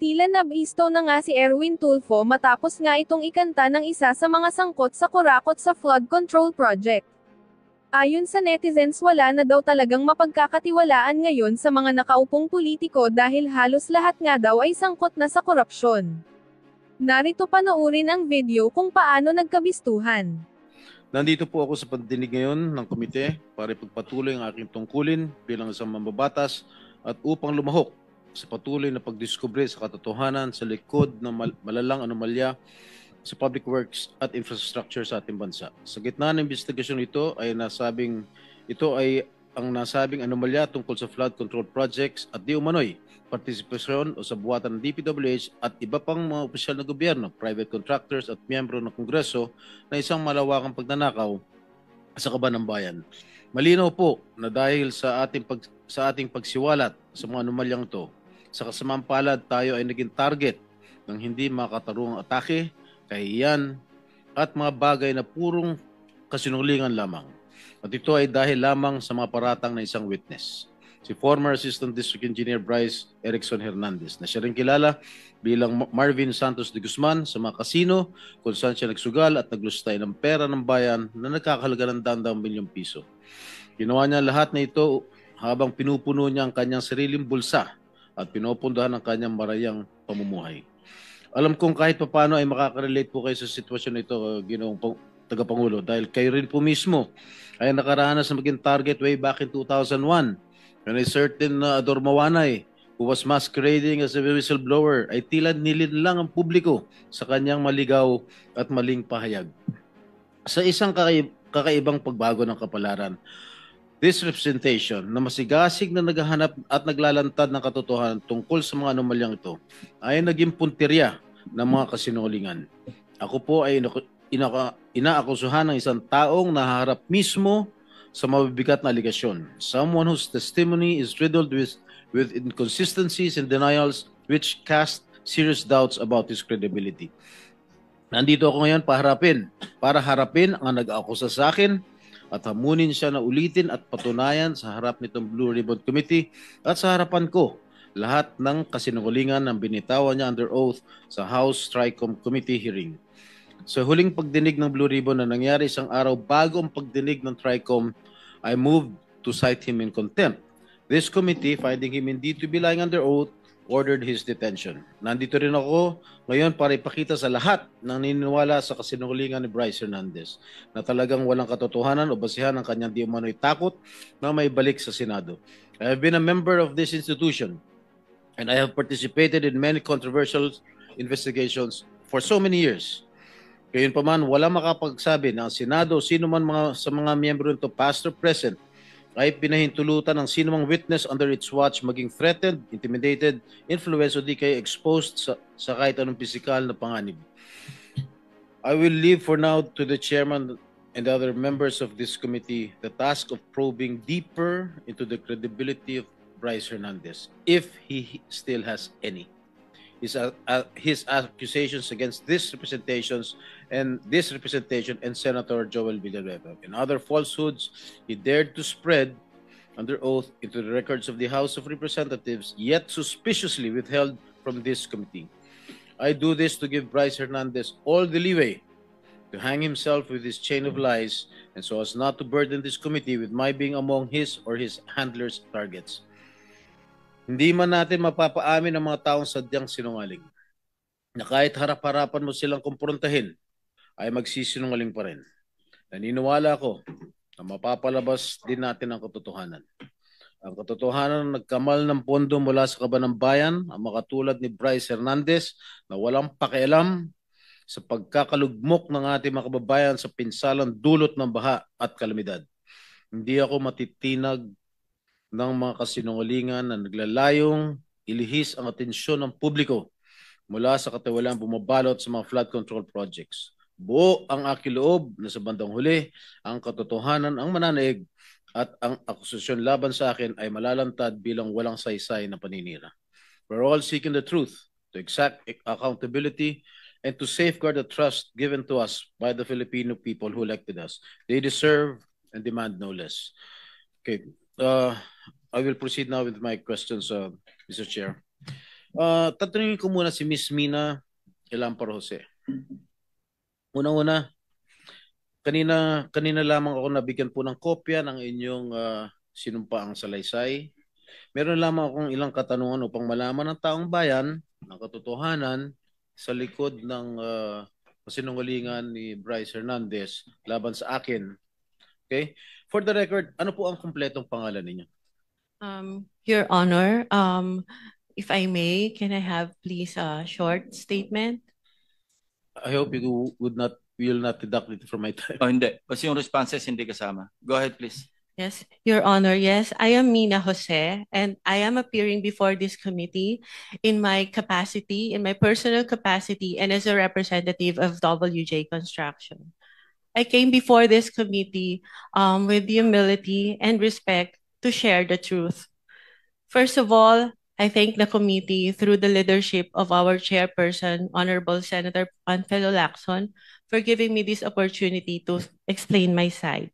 Tila nabisto na nga si Erwin Tulfo matapos nga itong ikanta ng isa sa mga sangkot sa kurakot sa flood control project. Ayon sa netizens, wala na daw talagang mapagkakatiwalaan ngayon sa mga nakaupong politiko dahil halos lahat nga daw ay sangkot na sa korupsyon. Narito panoorin ang video kung paano nagkabistuhan. Nandito po ako sa pagdinig ngayon ng komite para ipagpatuloy ang aking tungkulin bilang isang mambabatas at upang lumahok sa patuloy na pagdiskubre sa katotohanan sa likod ng malalang anomalya sa public works at infrastructure sa ating bansa. Sa gitna ng investigasyon ito ay ang nasabing anomalya tungkol sa flood control projects at di umano'y partisipasyon o sa buwatan ng DPWH at iba pang mga opisyal na gobyerno, private contractors at miyembro ng Kongreso na isang malawakang pagnanakaw sa kaban ng bayan. Malinaw po na dahil sa ating pagsiwalat sa mga anomalyang ito, sa kasamang palad tayo ay naging target ng hindi makatarungang atake, kahihiyan at mga bagay na purong kasinungalingan lamang. At ito ay dahil lamang sa mga paratang na isang witness, si former Assistant District Engineer Bryce Erickson Hernandez, na siya rin kilala bilang Marvin Santos de Guzman sa mga kasino kung saan siya nagsugal at naglustay ng pera ng bayan na nagkakahalaga ng daang milyong piso. Ginawa niya lahat na ito habang pinupuno niya ang kanyang sariling bulsa at pinupundahan ang kanyang marayang pamumuhay. Alam kong kahit paano ay makaka-relate po kayo sa sitwasyon nito, Ginoong Tagapangulo, dahil kayo rin po mismo ay nakaranas na maging target way back in 2001 when a certain Ador Mawanay, who was masquerading as a whistleblower, ay tila nilin lang ang publiko sa kanyang maligaw at maling pahayag. Sa isang kakaibang pagbago ng kapalaran, this representation na masigasig na naghahanap at naglalantad ng katotohanan tungkol sa mga anomalyang ito ay naging puntirya ng mga kasinungalingan. Ako po ay inaakusuhan ng isang taong nahaharap mismo sa mabibigat na aligasyon. Someone whose testimony is riddled with inconsistencies and denials which cast serious doubts about his credibility. Nandito ako ngayon para harapin ang nag-akusa sa akin at hamunin siya na ulitin at patunayan sa harap nitong Blue Ribbon Committee at sa harapan ko lahat ng kasinungalingan ng binitawan niya under oath sa House Tricom Committee hearing. Sa huling pagdinig ng Blue Ribbon na nangyari isang araw bago ang pagdinig ng Tricom, I moved to cite him in contempt. This committee, finding him indeed to be lying under oath, ordered his detention. Nandito rin ako ngayon para ipakita sa lahat ng naniniwala sa kasinungalingan ni Bryce Hernandez na talagang walang katotohanan o basihan ang kanyang di umano'y takot na may balik sa Senado. I have been a member of this institution and I have participated in many controversial investigations for so many years. Gayunpaman, wala makapagsabi na ang Senado o sino man sa mga miyembro nito, past or present, ay pinahintulutan ng sino mang witness under its watch maging threatened, intimidated, influenced o di kaya exposed sa kahit anong pisikal na panganib. I will leave for now to the chairman and other members of this committee the task of probing deeper into the credibility of Bryce Hernandez, if he still has any. His accusations against this representation and Senator Joel Villanueva and other falsehoods he dared to spread under oath into the records of the House of Representatives, yet suspiciously withheld from this committee. I do this to give Bryce Hernandez all the leeway to hang himself with his chain of lies and so as not to burden this committee with my being among his or his handlers' targets. Hindi man natin mapapaamin ang mga taong sadyang sinungaling na kahit harap-harapan mo silang kumprontahin ay magsisinungaling pa rin. Naniniwala ako na mapapalabas din natin ang katotohanan. Ang katotohanan nagkamal ng pondo mula sa kaban ng bayan ang makatulad ni Bryce Hernandez na walang pakialam sa pagkakalugmok ng ating mga kababayan sa pinsalang dulot ng baha at kalamidad. Hindi ako matitinag ng mga kasinungalingan na naglalayong ilihis ang atensyon ng publiko mula sa katiwalaan bumabalot sa mga flood control projects. Buo ang aking loob na sa bandang huli, ang katotohanan ang mananaig at ang akusasyon laban sa akin ay malalantad bilang walang saysay na paninira. We're all seeking the truth, to exact accountability, and to safeguard the trust given to us by the Filipino people who elected us. They deserve and demand no less. Okay. I will proceed now with my questions, Mr. Chair. Tatanungin ko muna si Miss Mina Elampar Jose. Unang-una, kanina lamang ako nabigyan po ng kopya ng inyong sinumpaang salaysay. Meron lamang akong ilang katanungan upang malaman ng taong bayan ang katotohanan sa likod ng kasinungalingan ni Bryce Hernandez laban sa akin. Okay? For the record, ano po ang kumpletong pangalan ninyo? Your Honor, if I may, can I have please a short statement? I hope you will not deduct it from my time. Oh, hindi. Kasi yung responses hindi kasama. Go ahead, please. Yes, Your Honor. Yes, I am Mina Jose, and I am appearing before this committee in my capacity, in my personal capacity, and as a representative of WJ Construction. I came before this committee with humility and respect to share the truth. First of all, I thank the committee through the leadership of our chairperson, Honorable Senator Panfilo Lacson, for giving me this opportunity to explain my side.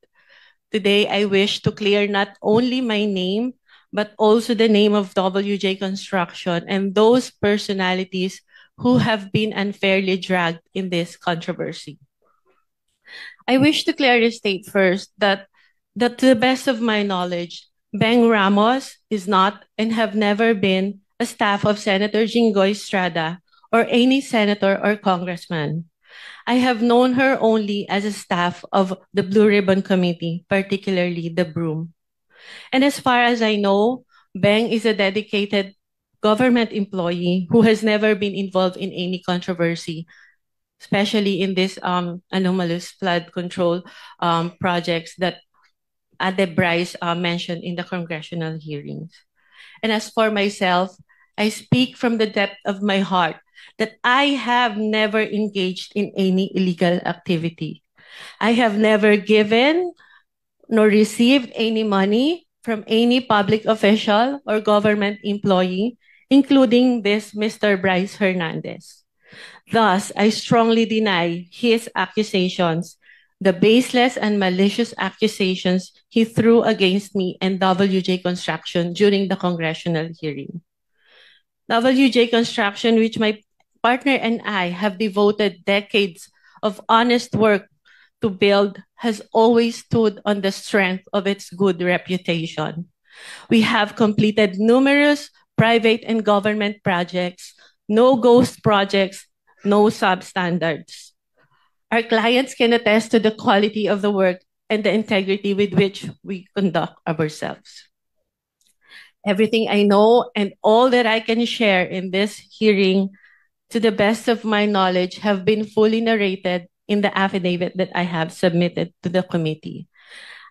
Today, I wish to clear not only my name, but also the name of WJ Construction and those personalities who have been unfairly dragged in this controversy. I wish to clearly state first that to the best of my knowledge, Beng Ramos is not and have never been a staff of Senator Jinggoy Estrada or any senator or congressman. I have known her only as a staff of the Blue Ribbon Committee, particularly the Broom. And as far as I know, Beng is a dedicated government employee who has never been involved in any controversy, especially in this anomalous flood control projects that Ade Bryce mentioned in the congressional hearings. And as for myself, I speak from the depth of my heart that I have never engaged in any illegal activity. I have never given nor received any money from any public official or government employee, including this Mr. Bryce Hernandez. Thus, I strongly deny his accusations, the baseless and malicious accusations he threw against me and WJ Construction during the congressional hearing. WJ Construction, which my partner and I have devoted decades of honest work to build, has always stood on the strength of its good reputation. We have completed numerous private and government projects, no ghost projects, no substandards. Our clients can attest to the quality of the work and the integrity with which we conduct ourselves. Everything I know and all that I can share in this hearing, to the best of my knowledge, have been fully narrated in the affidavit that I have submitted to the committee.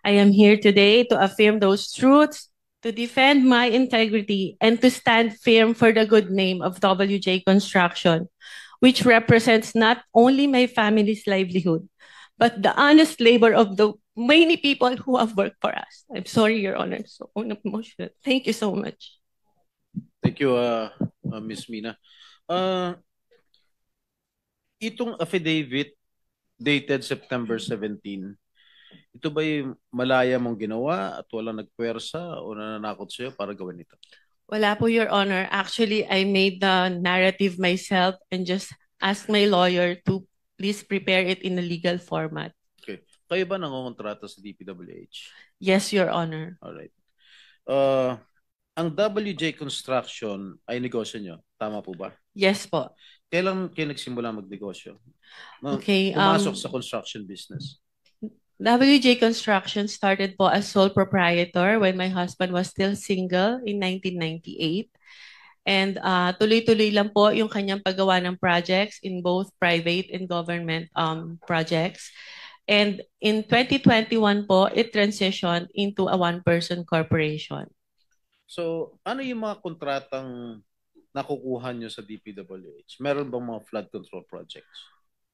I am here today to affirm those truths, to defend my integrity, and to stand firm for the good name of WJ Construction, which represents not only my family's livelihood, but the honest labor of the many people who have worked for us. I'm sorry, Your Honor, so emotional. Thank you so much. Thank you, Ms. Mina. Itong affidavit dated September 17, ito ba'y malaya mong ginawa at walang nagpwersa o nananakot sa'yo para gawin ito? Wala po, Your Honor. Actually, I made the narrative myself and just asked my lawyer to please prepare it in a legal format. Okay. Kayo ba nangongontrata sa DPWH? Yes, Your Honor. Alright. Ang WJ Construction ay negosyo nyo. Tama po ba? Yes po. Kailan kayo nagsimula magnegosyo? Okay. Pumasok sa construction business? WJ Construction started po as sole proprietor when my husband was still single in 1998. And tuloy-tuloy lang po yung kanyang paggawa ng projects in both private and government projects. And in 2021 po, it transitioned into a one-person corporation. So, ano yung mga kontratang nakukuha nyo sa DPWH? Meron bang mga flood control projects?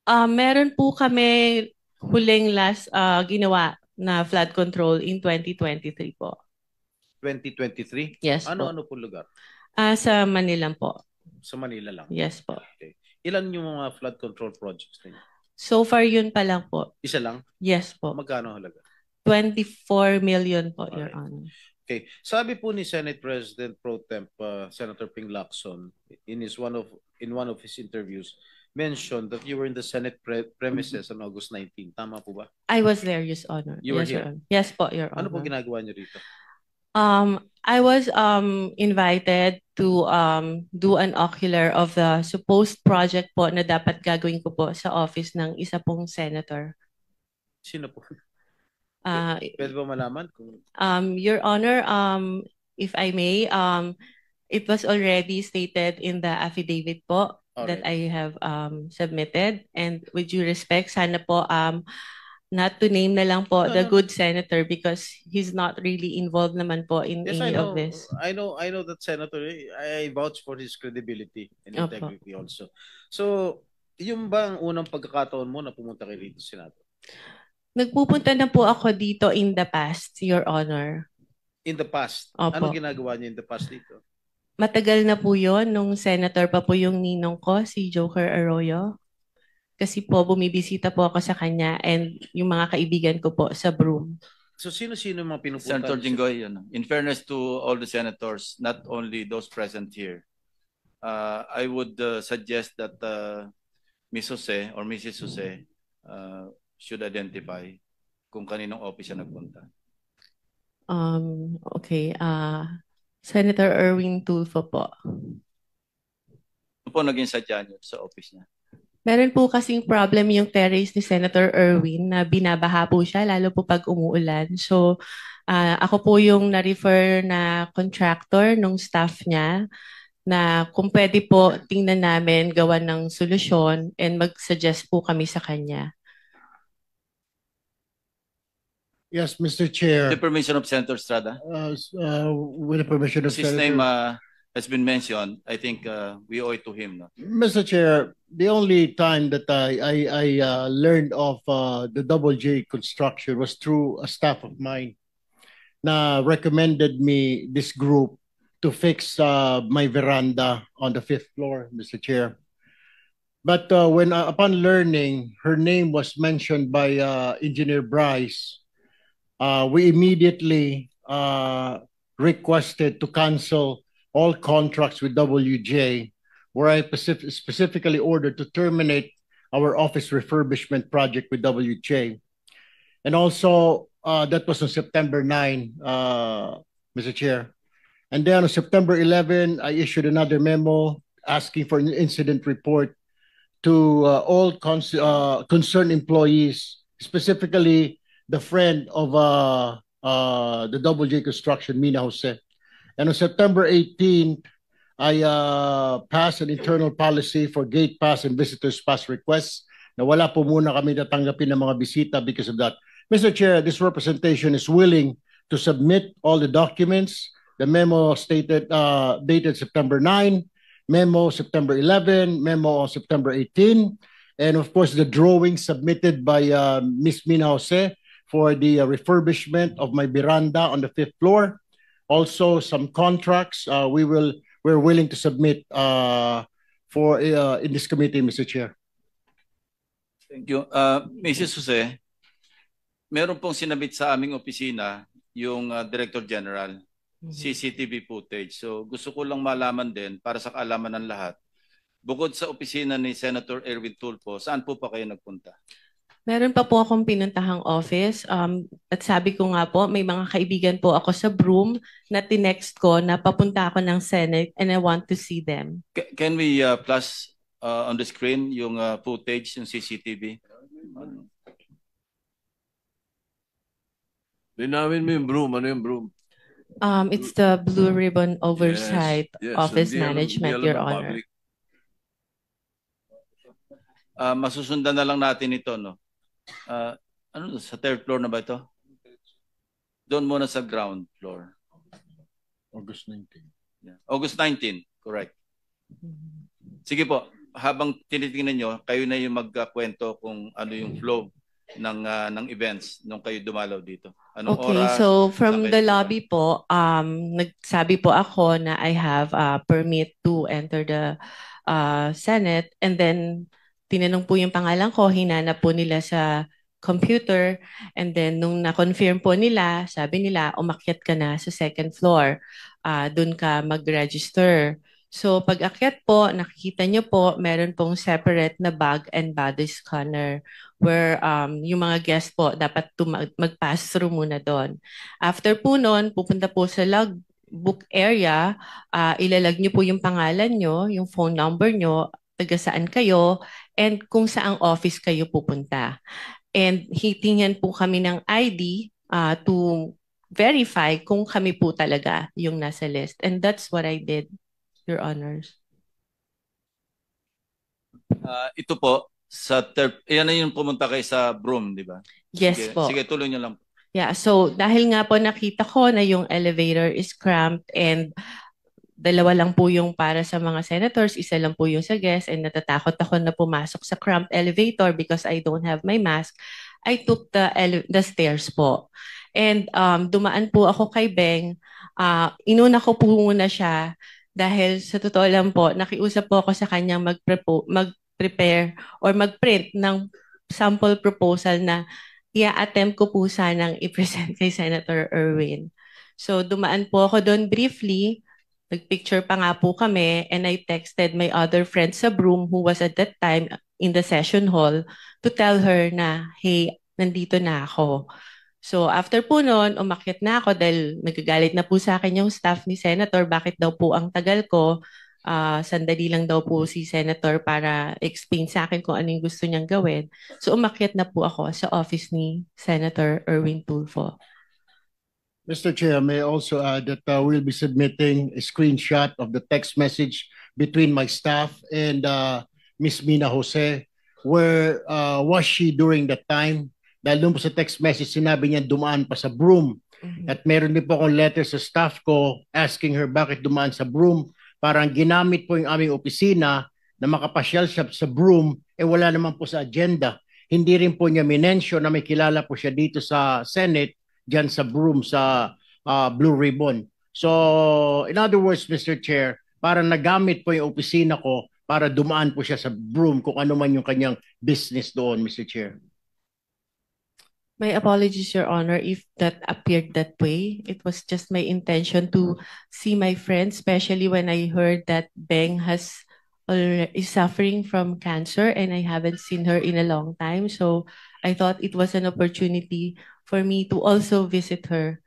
Meron po kami huling last ginawa na flood control in 2023 po. 2023? Yes po. Ano po lugar? Sa Manila po. Sa Manila lang? Yes po. Okay. Ilan yung mga flood control projects ninyo? So far yun pa lang po. Isa lang? Yes po. Magkano halaga? 24 million po, Your Alright. Honor. Okay. Sabi po ni Senate President Pro Temp Senator Ping Lacson in one of his interviews mentioned that you were in the Senate premises on August 19. Tama po ba? I was there, Your Honor. You were Yes, Your here? Honor. Yes po, Your Ano po Honor. ginagawa niyo rito? I was invited to do an ocular of the supposed project po na dapat gagawin ko po sa office ng isa pong senator. Sino po? Uh, Pwede ba malaman kung Your Honor, if I may, it was already stated in the affidavit po that Alright. I have submitted, and with due respect, sana po not to name na lang po No, the no, no. good senator because he's not really involved naman po in Yes, I any of know. this. I know that Senator. I vouch for his credibility and Opo. integrity also. So, yung ba ang unang pagkakataon mo na pumunta kay rito sa Senado? Nagpupunta na po ako dito in the past, Your Honor. In the past? Opo. Ano ginagawa niyo in the past dito? Matagal na po yon nung senator pa po yung ninong ko, si Joker Arroyo. Kasi po bumibisita po ako sa kanya and yung mga kaibigan ko po sa Broome. So, sino-sino yung mga pinupunta? Senator niyo sa- Jinggoy, in fairness to all the senators, not only those present here, I would suggest that Ms. Jose or Mrs. Jose should identify kung kaninong office siya nagpunta. Okay. Senator Erwin Tulfo po. Ano po naging sadya niyo sa office niya? Meron po kasing problem yung terrace ni Senator Erwin na binabaha po siya lalo po pag umuulan. So ako po yung na-refer na contractor nung staff niya na kung pwede po tingnan namin gawa ng solusyon and mag-suggest po kami sa kanya. Yes, Mr. Chair. The permission of Senator Estrada? With the permission of His Senator. name has been mentioned. I think we owe it to him. No? Mr. Chair, the only time that I learned of the Double J construction was through a staff of mine na recommended me this group to fix my veranda on the 5th floor, Mr. Chair. But when upon learning her name was mentioned by Engineer Bryce, we immediately requested to cancel all contracts with WJ, where I specifically ordered to terminate our office refurbishment project with WJ. And also, that was on September 9, Mr. Chair. And then on September 11, I issued another memo asking for an incident report to all concerned employees, specifically the friend of the Double J Construction, Mina Jose. And on September 18th, I passed an internal policy for gate pass and visitors pass requests na wala po muna kami natanggapin ng mga bisita because of that. Mr. Chair, this representation is willing to submit all the documents. The memo stated dated September 9, memo September 11, memo on September 18, and of course the drawing submitted by Ms. Mina Jose for the refurbishment of my veranda on the 5th floor. Also, some contracts we're willing to submit for in this committee, Mr. Chair. Thank you. Mrs. Jose, meron pong sinabit sa aming opisina yung Director General, CCTV footage. So gusto ko lang malaman din para sa kaalaman ng lahat. Bukod sa opisina ni Senator Erwin Tulfo, saan po pa kayo nagpunta? Meron pa po akong pinuntahang office at sabi ko nga po, may mga kaibigan po ako sa Broome na tinext ko na papunta ako ng Senate and I want to see them. Can we flash on the screen yung footage, yung CCTV? Linawin mo yung Broome. Ano yung Broome? It's the Blue Ribbon Oversight Yes, Office hindi alam- Management, hindi alam Your ng Honor. public. Masusundan na lang natin ito, no? Ano sa 3rd floor na ba ito? Doon muna sa ground floor. August 19. Yeah. August 19, correct. Sige po, habang tinitingnan nyo, kayo na yung magkakwento kung ano yung flow ng events nung kayo dumalaw dito. Anong Okay, oras? so from saan the kayo lobby po, nagsabi po ako na I have a permit to enter the Senate and then tinanong po yung pangalan ko, hinanap po nila sa computer. And then nung na-confirm po nila, sabi nila, umakyat ka na sa second floor. Doon ka mag-register. So pag akyat po, nakikita nyo po, meron pong separate na bag and body scanner where yung mga guests po dapat mag-pass through muna doon. After po noon, pupunta po sa logbook area, ilalag nyo po yung pangalan nyo, yung phone number nyo, taga saan kayo, and kung saang office kayo pupunta. And hitingnan po kami ng ID to verify kung kami po talaga yung nasa list. And that's what I did, Your Honors. Ito po, yan na yung pumunta kayo sa Broome, di ba? Yes Sige, po. sige, tuloy nyo lang. Yeah, so dahil nga po nakita ko na yung elevator is cramped and dalawa lang po yung para sa mga senators, isa lang po yung sa guests, and natatakot ako na pumasok sa cramped elevator because I don't have my mask, I took the stairs po. And dumaan po ako kay Beng, inuna ko po muna siya dahil sa totoo lang po, nakiusap po ako sa kanyang mag-prepare or mag-print ng sample proposal na i-attempt ko po sanang i-present kay Senator Erwin. So dumaan po ako doon briefly, nagpicture pa nga po kami, and I texted my other friend sa Broome who was at that time in the session hall to tell her na, hey, nandito na ako. So after po noon, umakyat na ako dahil nagagalit na po sa akin yung staff ni Senator, bakit daw po ang tagal ko. Sandali lang daw po si Senator para explain sa akin kung ano yung gusto niyang gawin. So umakyat na po ako sa office ni Senator Erwin Tulfo. Mr. Chair, may I also add that we'll be submitting a screenshot of the text message between my staff and Ms. Mina Jose. Where was she during that time? Dahil doon po sa text message, sinabi niya dumaan pa sa Broome. At meron din po akong letter sa staff ko asking her bakit dumaan sa Broome. Parang ginamit po yung aming opisina na makapasyal siya sa Broome, wala naman po sa agenda. Hindi rin po niya minensyon na may kilala po siya dito sa Senate, dyan sa Broome, sa Blue Ribbon. So, in other words, Mr. Chair, parang nagamit po yung opisina ko para dumaan po siya sa Broome kung ano man yung kanyang business doon, Mr. Chair. My apologies, Your Honor, if that appeared that way. It was just my intention to see my friend, especially when I heard that Beng is suffering from cancer and I haven't seen her in a long time. So I thought it was an opportunity for me to also visit her.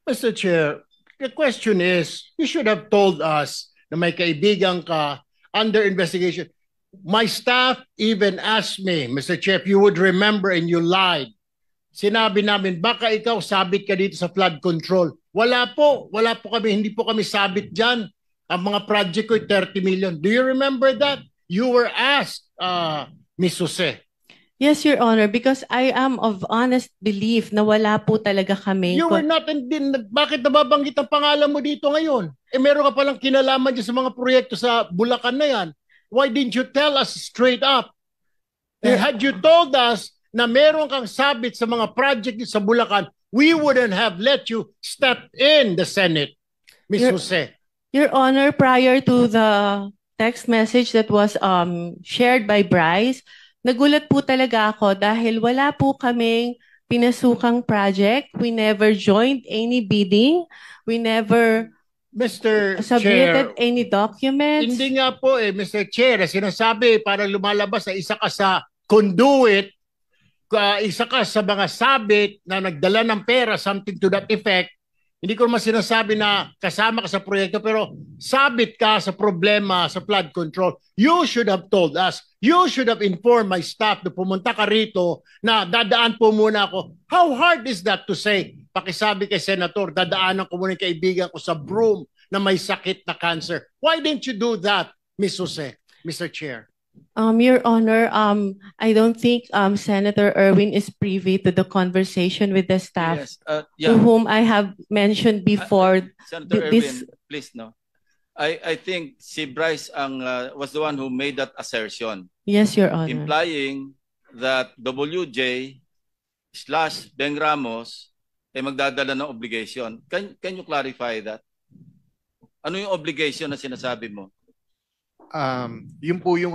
Mr. Chair, the question is, you should have told us na may kaibigan ka under investigation. My staff even asked me, Mr. Chair, if you would remember and you lied. Sinabi namin, baka ikaw sabit ka dito sa flood control. Wala po kami, hindi po kami sabit dyan. Ang mga project ko, 30 million. Do you remember that? You were asked, Ms. Jose. Yes, Your Honor, because I am of honest belief na wala po talaga kami. You were not, bakit nababanggit ang pangalan mo dito ngayon? Meron ka palang kinalaman dyan sa mga proyekto sa Bulacan na yan. Why didn't you tell us straight up? Had you told us na meron kang sabit sa mga project sa Bulacan, we wouldn't have let you step in the Senate, Ms. Jose. Your Honor, prior to the text message that was shared by Bryce, nagulat po talaga ako dahil wala po kaming pinasukang project. We never joined any bidding. We never submitted any documents. Hindi nga po Mr. Chair, sinasabi parang lumalabas na isa ka sa conduit, isa ka sa mga sabit na nagdala ng pera, something to that effect. Hindi ko naman sinasabi na kasama ka sa proyekto, pero sabit ka sa problema sa flood control. You should have told us. You should have informed my staff na pumunta ka rito na dadaan po muna ako. How hard is that to say? Pakisabi kay Senator, dadaanan ko muna yung kaibigan ko sa Broome na may sakit na cancer. Why didn't you do that, Ms. Jose, Mr. Chair? Your Honor, I don't think Senator Erwin is privy to the conversation with the staff. Yes, to whom I have mentioned before. Senator Erwin, please no. I think si Bryce was the one who made that assertion. Yes, Your Honor. Implying that WJ/Beng Ramos ay magdadala ng obligation. Can you clarify that? Ano yung obligation na sinasabi mo? Yun po yung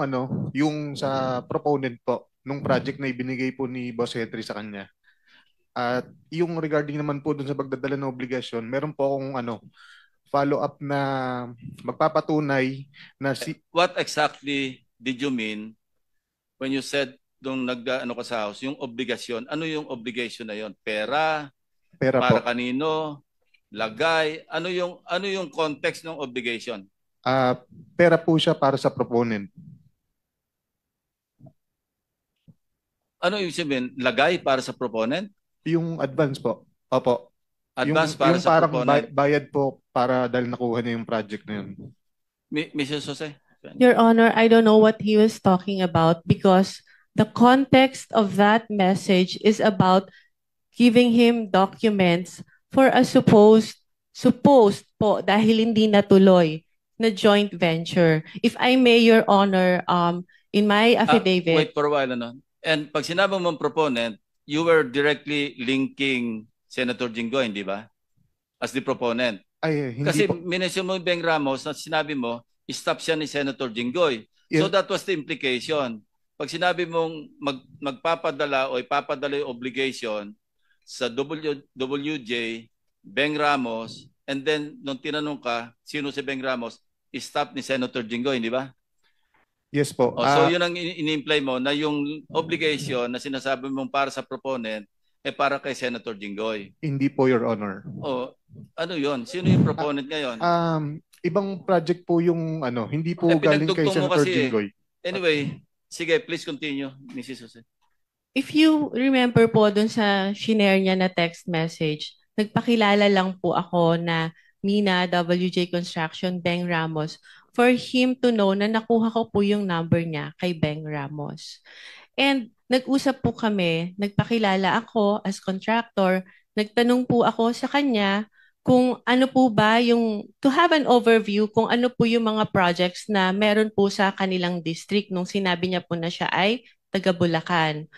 yung sa proponent po nung project na ibinigay po ni Boss Henry sa kanya. At yung regarding naman po dun sa pagdadala ng obligasyon, meron po akong follow-up na magpapatunay na What exactly did you mean when you said nung ano ka sa house, yung obligasyon? Ano yung obligation na yon? Pera? pera Para po. kanino? Lagay? Ano yung context ng obligation? Pera po siya para sa proponent. Ano yung sabihin? Lagay para sa proponent? Yung advance po. Opo. Advance yung, para yung sa parang proponent? bayad po para dahil nakuha niya yung project na yun. Mrs. Jose? Your Honor, I don't know what he was talking about because the context of that message is about giving him documents for a supposed po dahil hindi natuloy na joint venture. If I may, Your Honor, in my affidavit. Wait for a while. Ano? And pag sinabi mong proponent, you were directly linking Senator Jinggoy, hindi ba? As the proponent. Ay, hindi Kasi po. minisyon mo Beng Ramos na sinabi mo, stop siya ni Senator Jinggoy. Yes. So that was the implication. Pag sinabi mong magpapadala o ipapadala yung obligation sa WJ, Beng Ramos, and then nung tinanong ka, sino si Beng Ramos, stop ni Senator Jinggoy, hindi ba? Yes po. So yun ang ini-imply mo na yung obligation na sinasabi mong para sa proponent para kay Senator Jinggoy. Hindi po, Your Honor. Ano yun? Sino yung proponent ngayon? Ibang project po yung hindi po galing kay pinagdugtong mo Senator kasi Jinggoy. Anyway, sige, please continue, Mrs. Jose. If you remember po dun sa shinare niya na text message, nagpakilala lang po ako na Mina, WJ Construction, Beng Ramos, for him to know na nakuha ko po yung number niya kay Beng Ramos. And nag-usap po kami, nagpakilala ako as contractor, nagtanong po ako sa kanya kung ano po ba yung, to have an overview kung ano po yung mga projects na meron po sa kanilang district nung sinabi niya po na siya ay taga Bulacan.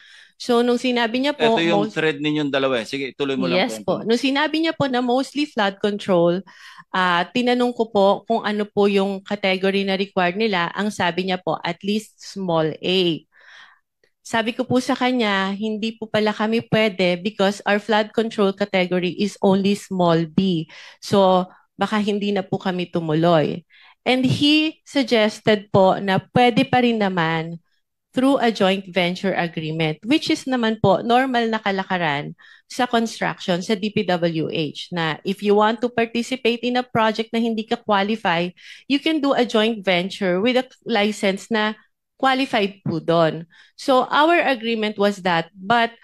So nung sinabi niya po... Ito yung thread ninyong dalawa. Sige, tuloy mo lang. Yes po. Nung sinabi niya po na mostly flood control, tinanong ko po kung ano po yung category na required nila. Ang sabi niya po, at least small A. Sabi ko po sa kanya, hindi po pala kami pwede because our flood control category is only small B. So baka hindi na po kami tumuloy. And he suggested po na pwede pa rin naman through a joint venture agreement, which is naman po normal na kalakaran sa construction sa DPWH na if you want to participate in a project na hindi ka qualify, you can do a joint venture with a license na qualified po doon. So our agreement was that, but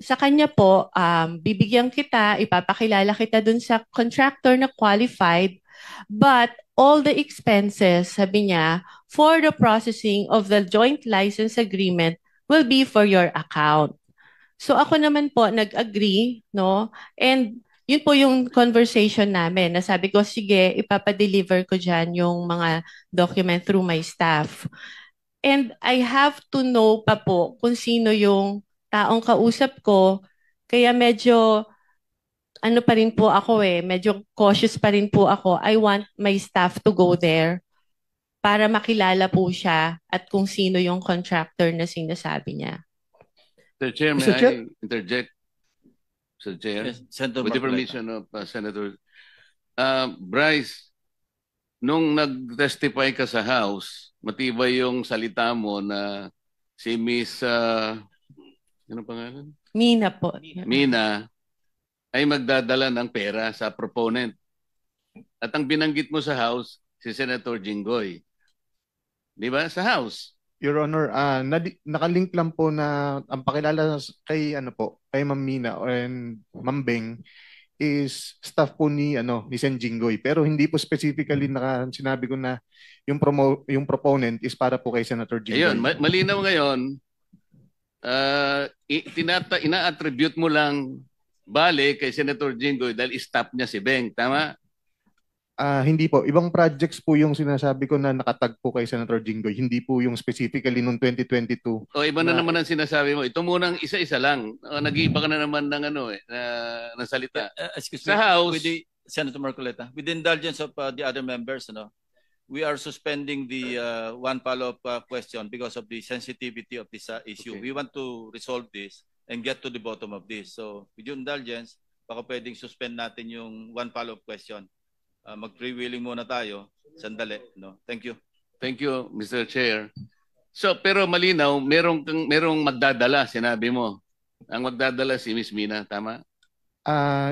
sa kanya po, bibigyan kita, ipapakilala kita dun sa contractor na qualified, but all the expenses, sabi niya, for the processing of the joint license agreement will be for your account. So ako naman po nag-agree, no? And yun po yung conversation namin. Nasabi ko, sige, ipapadeliver ko dyan yung mga document through my staff. And I have to know pa po kung sino yung taong kausap ko. Kaya medyo ano pa rin po ako medyo cautious pa rin po ako. I want my staff to go there para makilala po siya at kung sino yung contractor na sinasabi niya. Mr. Chair, may Mr. Chair? I interject? Mr. Chair, Yes, Senator with the Marcoleta. permission of Senator Bryce, nung nag-testify ka sa House, matibay yung salita mo na si Miss, ano pangalan? Mina po. Mina, ay magdadala ng pera sa proponent. At ang binanggit mo sa House, si Senator Jinggoy. Di ba? Sa House. Your Honor, nakalink lang po na ang pakilala kay kay Ma'am Mina and Ma'am Beng is staff po ni Sen Jinggoy, pero hindi po specifically sinabi ko na yung proponent is para po kay Senator Jinggoy. Ayun, malinaw ngayon. Ina-attribute mo lang bale kay Senator Jinggoy dahil staff niya si Beng, tama? Hindi po. Ibang projects po yung sinasabi ko na nakatag po kay Senator Jinggoy. Hindi po yung specifically noong 2022. O iba na naman ang sinasabi mo. Ito munang isa-isa lang. Nag-iiba ka na naman ng ng salita. Excuse Sa me, House, with the Senator Marcoleta, with the indulgence of the other members, we are suspending the one follow-up question because of the sensitivity of this issue. Okay. We want to resolve this and get to the bottom of this. So with your indulgence, baka pwedeng suspend natin yung one follow-up question. Mag-freewheeling muna tayo. Sandali. No? Thank you. Thank you, Mr. Chair. So, pero malinaw, merong magdadala, sinabi mo. Ang magdadala si Miss Mina, tama?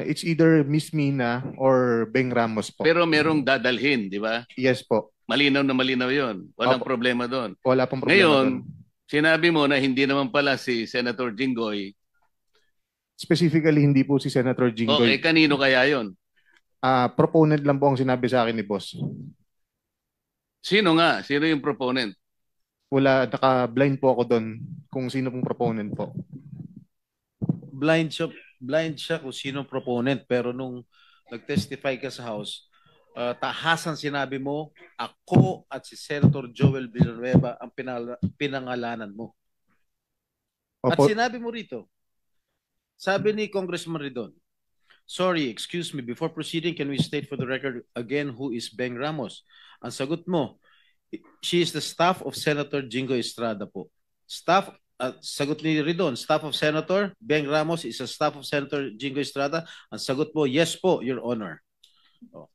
It's either Miss Mina or Beng Ramos po. Pero merong dadalhin, di ba? Yes po. Malinaw na malinaw yon. Walang Opo. problema doon. Wala pong problema Ngayon, doon. sinabi mo na hindi naman pala si Senator Jinggoy. Specifically, hindi po si Senator Okay, Jinggoy. kanino kaya yon? Proponent lang po ang sinabi sa akin ni boss. Sino nga? Sino yung proponent? Wala, naka-blind po ako doon kung sino pong proponent po. Blind siya kung sino proponent, pero nung nag-testify ka sa House, tahasan sinabi mo, ako at si Senator Joel Villanueva ang pinangalanan mo. At Opo, sinabi mo rito, sabi ni Congressman Ridon, sorry, excuse me, before proceeding, can we state for the record again who is Beng Ramos? Ang sagot mo, she is the staff of Senator Jinggoy Estrada po. Sagot ni Ridon, staff of Senator Beng Ramos is a staff of Senator Jinggoy Estrada. Ang sagot mo, yes po, Your Honor. Oh.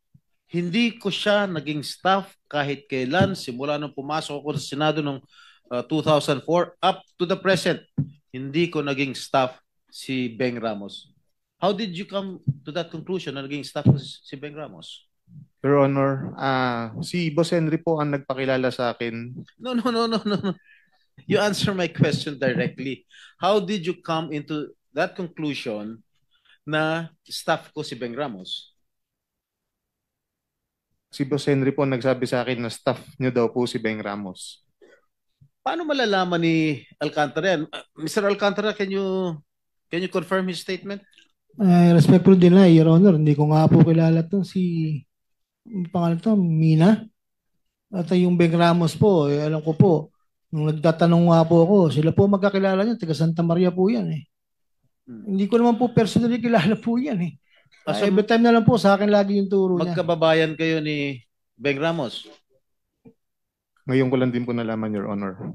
Hindi ko siya naging staff kahit kailan, simula nung pumasok ako sa Senado noong 2004 up to the present. Hindi ko naging staff si Beng Ramos. How did you come to that conclusion na naging staff ko si Beng Ramos? Your Honor, si Boss Henry po ang nagpakilala sa akin. No. You answer my question directly. How did you come into that conclusion na staff ko si Beng Ramos? Si Boss Henry po ang nagsabi sa akin na staff niyo daw po si Beng Ramos. Paano malalaman ni Alcantara yan? Mr. Alcantara, can you confirm his statement? Respectful din na, Your Honor. Hindi ko nga po kilala to si pangalan to, Mina. At yung Beng Ramos po, alam ko po, nung nagtatanong nga po ako, sila po magkakilala niya, taga Santa Maria po yan eh. Hindi ko naman po personally kilala po yan eh. So, Every time na lang po, sa akin lagi yung turo niya. magkababayan kayo ni Beng Ramos? Ngayon ko lang din po nalaman, Your Honor.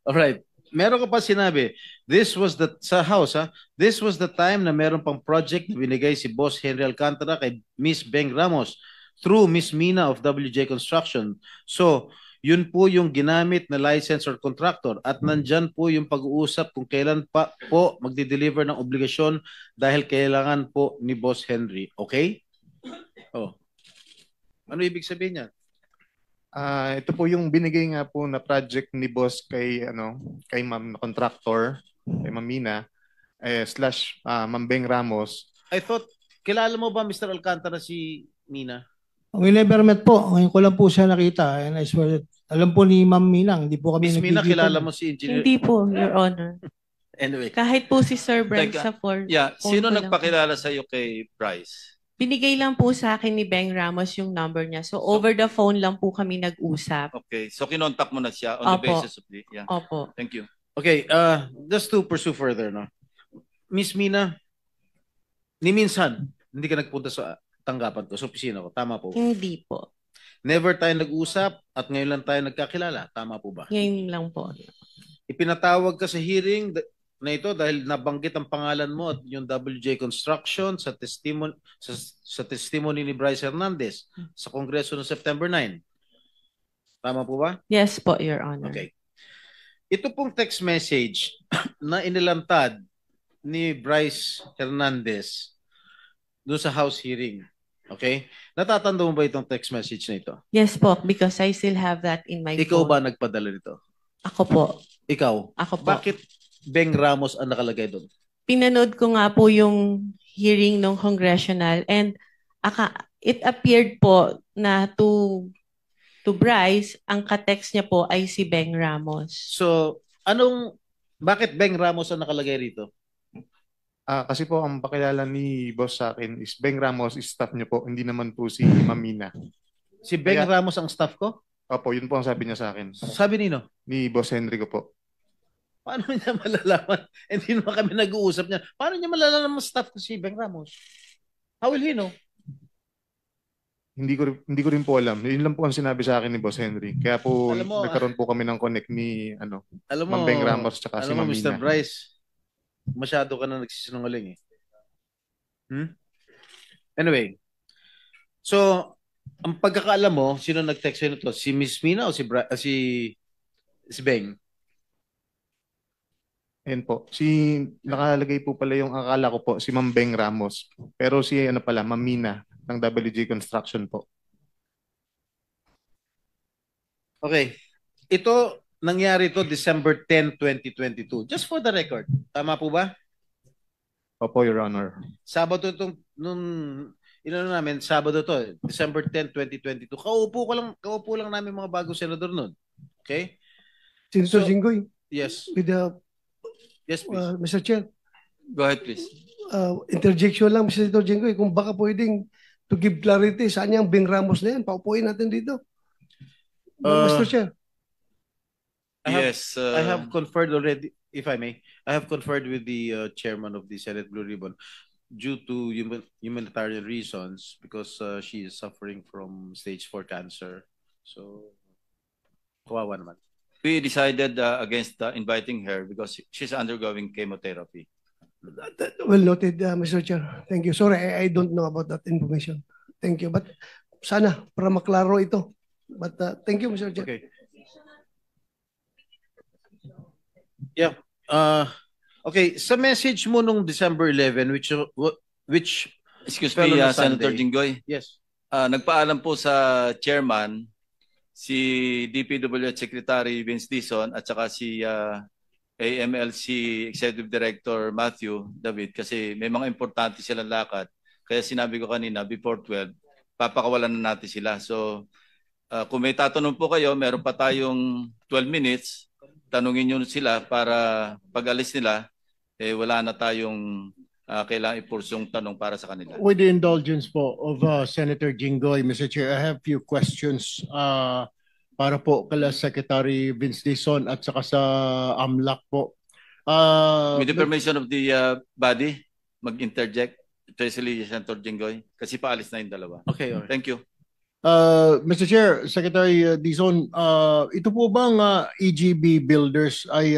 Alright. Meron ka pa sinabi, this was the, sa House this was the time na meron pang project na binigay si Boss Henry Alcantara kay Miss Beng Ramos through Miss Mina of WJ Construction. So, yun po yung ginamit na license or contractor at nandyan po yung pag-uusap kung kailan pa po magdi-deliver ng obligasyon dahil kailangan po ni Boss Henry. Okay? Oh. Ano ibig sabihin niya? Ito po yung binigay nga po na project ni boss kay Ma'am Contractor, kay Ma'am Mina, slash Ma'am Beng Ramos. I thought, kilala mo ba Mr. Alcantara si Mina? We never met po. Ngayon ko lang po siya nakita. And I swear, alam po ni Ma'am Minang, hindi po kami Miss Mina, nagkikita. kilala mo si Engineer? Hindi po, Your Honor. Anyway. Kahit po si Sir Bryce Teka, sa phone. Yeah, phone sino ko lang nagpakilala sa iyo kay Bryce? Binigay lang po sa akin ni Beng Ramos yung number niya. So over the phone lang po kami nag-usap. Okay, so kinontak mo na siya on the Opo. basis of the, yeah. Opo. Thank you. Okay, just to pursue further, no? Miss Mina, ni minsan, hindi ka nagpunta sa tanggapan ko, sa opisina ko. Tama po. Hindi po. Never tayo nag-usap at ngayon lang tayo nagkakilala. Tama po ba? Ngayon lang po. Ipinatawag ka sa hearing na ito dahil nabanggit ang pangalan mo at yung WJ Construction sa testimony ni Bryce Hernandez sa Kongreso noong September 9. Tama po ba? Yes po, Your Honor. Okay. Ito pong text message na inilantad ni Bryce Hernandez doon sa House hearing. Okay? Natatanda mo ba itong text message na ito? Yes po, because I still have that in my Ikaw phone. ba nagpadala nito? Ako po. Ikaw? Ako po. Bakit Beng Ramos ang nakalagay doon? Pinanood ko nga po yung hearing ng congressional and it appeared po na to Bryce, ang ka-text niya po ay si Beng Ramos. So, bakit Beng Ramos ang nakalagay rito? Kasi po ang pakilala ni boss sa akin is Beng Ramos is staff niyo po, hindi naman po si Ma'am Mina. Si Beng Ramos ang staff ko? Opo, yun po ang sabi niya sa akin. Sabi nino? Ni Boss Henry ko po. Paano niya malalaman? Hindi naman kami nag-uusap niya. Paano niya malalaman staff ko si Beng Ramos? How will he know? Hindi ko rin po alam. Yun lang po ang sinabi sa akin ni Boss Henry. Kaya po Alam mo, nagkaroon po kami ng connect ni Alam mo, Ma'am Beng Ramos tsaka si alam mo, Ma'am Mr. Mina. Bryce, masyado ka na nagsisinungaling eh. Anyway, so, ang pagkakaalam mo, sino nag-text sa'yo nito? Si Miss Mina o si Beng? Ayan po. Nakalagay po pala yung akala ko po, si Ma'am Beng Ramos. Pero si pala, Ma'am Mina ng WJ Construction po. Okay. Ito, nangyari to December 10, 2022. Just for the record. Tama po ba? Opo, Your Honor. Sabado itong, Sabado to, December 10, 2022. Kaupo lang namin mga bagong senador nun. Okay? Senator So- Jinggoy, Yes. with the, Yes, please. Mr. Chair, Go ahead, please. interjection lang, Mr. Senator Jinggoy, kung baka pwedeng to give clarity, saan yung Beng Ramos na yan? Paupuin natin dito. Mr. Chair. Yes. I have conferred already, if I may, I have conferred with the chairman of the Senate Blue Ribbon due to humanitarian reasons because she is suffering from stage 4 cancer. So, kawawa naman. We decided against inviting her because she's undergoing chemotherapy. Well noted, Mr. Chair. Thank you. Sorry, I don't know about that information. Thank you. But sana, para maklaro ito. But thank you, Mr. Chair. Okay. Yeah. Okay, sa message mo nung December 11, which Excuse fell me, on a Senator Sunday. Jinggoy. Yes. Nagpaalam po sa chairman, si DPWH Secretary Vince Dizon at saka si AMLC Executive Director Matthew David kasi may mga importante silang lakad. Kaya sinabi ko kanina, before 12, papakawalan na natin sila. So, kung may tatanong po kayo, meron pa tayong 12 minutes. Tanungin nyo sila para pag alis nila, wala na tayong kailangan ipursong tanong para sa kanila. With the indulgence po of Senator Jinggoy, Mr. Chair, I have few questions para po kala Secretary Vince Dizon at saka sa AMLAC po. With the permission of the body, mag-interject, especially Senator Jinggoy, kasi paalis na yung dalawa. Okay, all right. Thank you. Mr. Chair, Secretary Dizon, ito po bang EGB Builders ay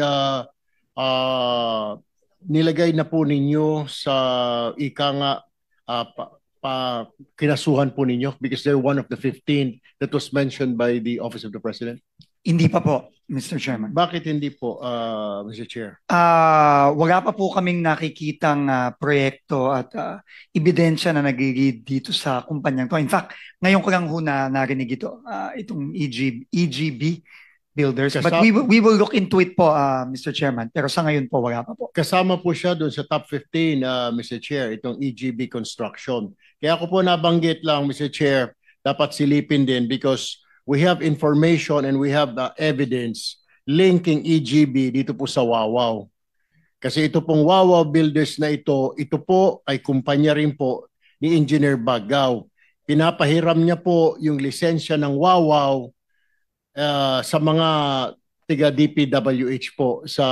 nilagay na po ninyo sa ika nga kinasuhan po ninyo because they're one of the 15 that was mentioned by the Office of the President? Hindi pa po, Mr. Chairman. Bakit hindi po, Mr. Chair? Wala pa po kaming nakikitang proyekto at ebidensya na nag-lead dito sa kumpanyang to. In fact, ngayon ko lang ho na narinig ito, itong EGB Builders. But we will look into it po, Mr. Chairman. Pero sa ngayon po, wala pa po. Kasama po siya doon sa top 15, Mr. Chair, itong EGB Construction. Kaya ako po nabanggit lang, Mr. Chair, dapat silipin din because we have information and we have the evidence linking EGB dito po sa Wawaw. Kasi ito pong Wawaw Builders na ito po ay kumpanya rin po ni Engineer Bagaw. Pinapahiram niya po yung lisensya ng Wawaw sa mga tiga DPWH po sa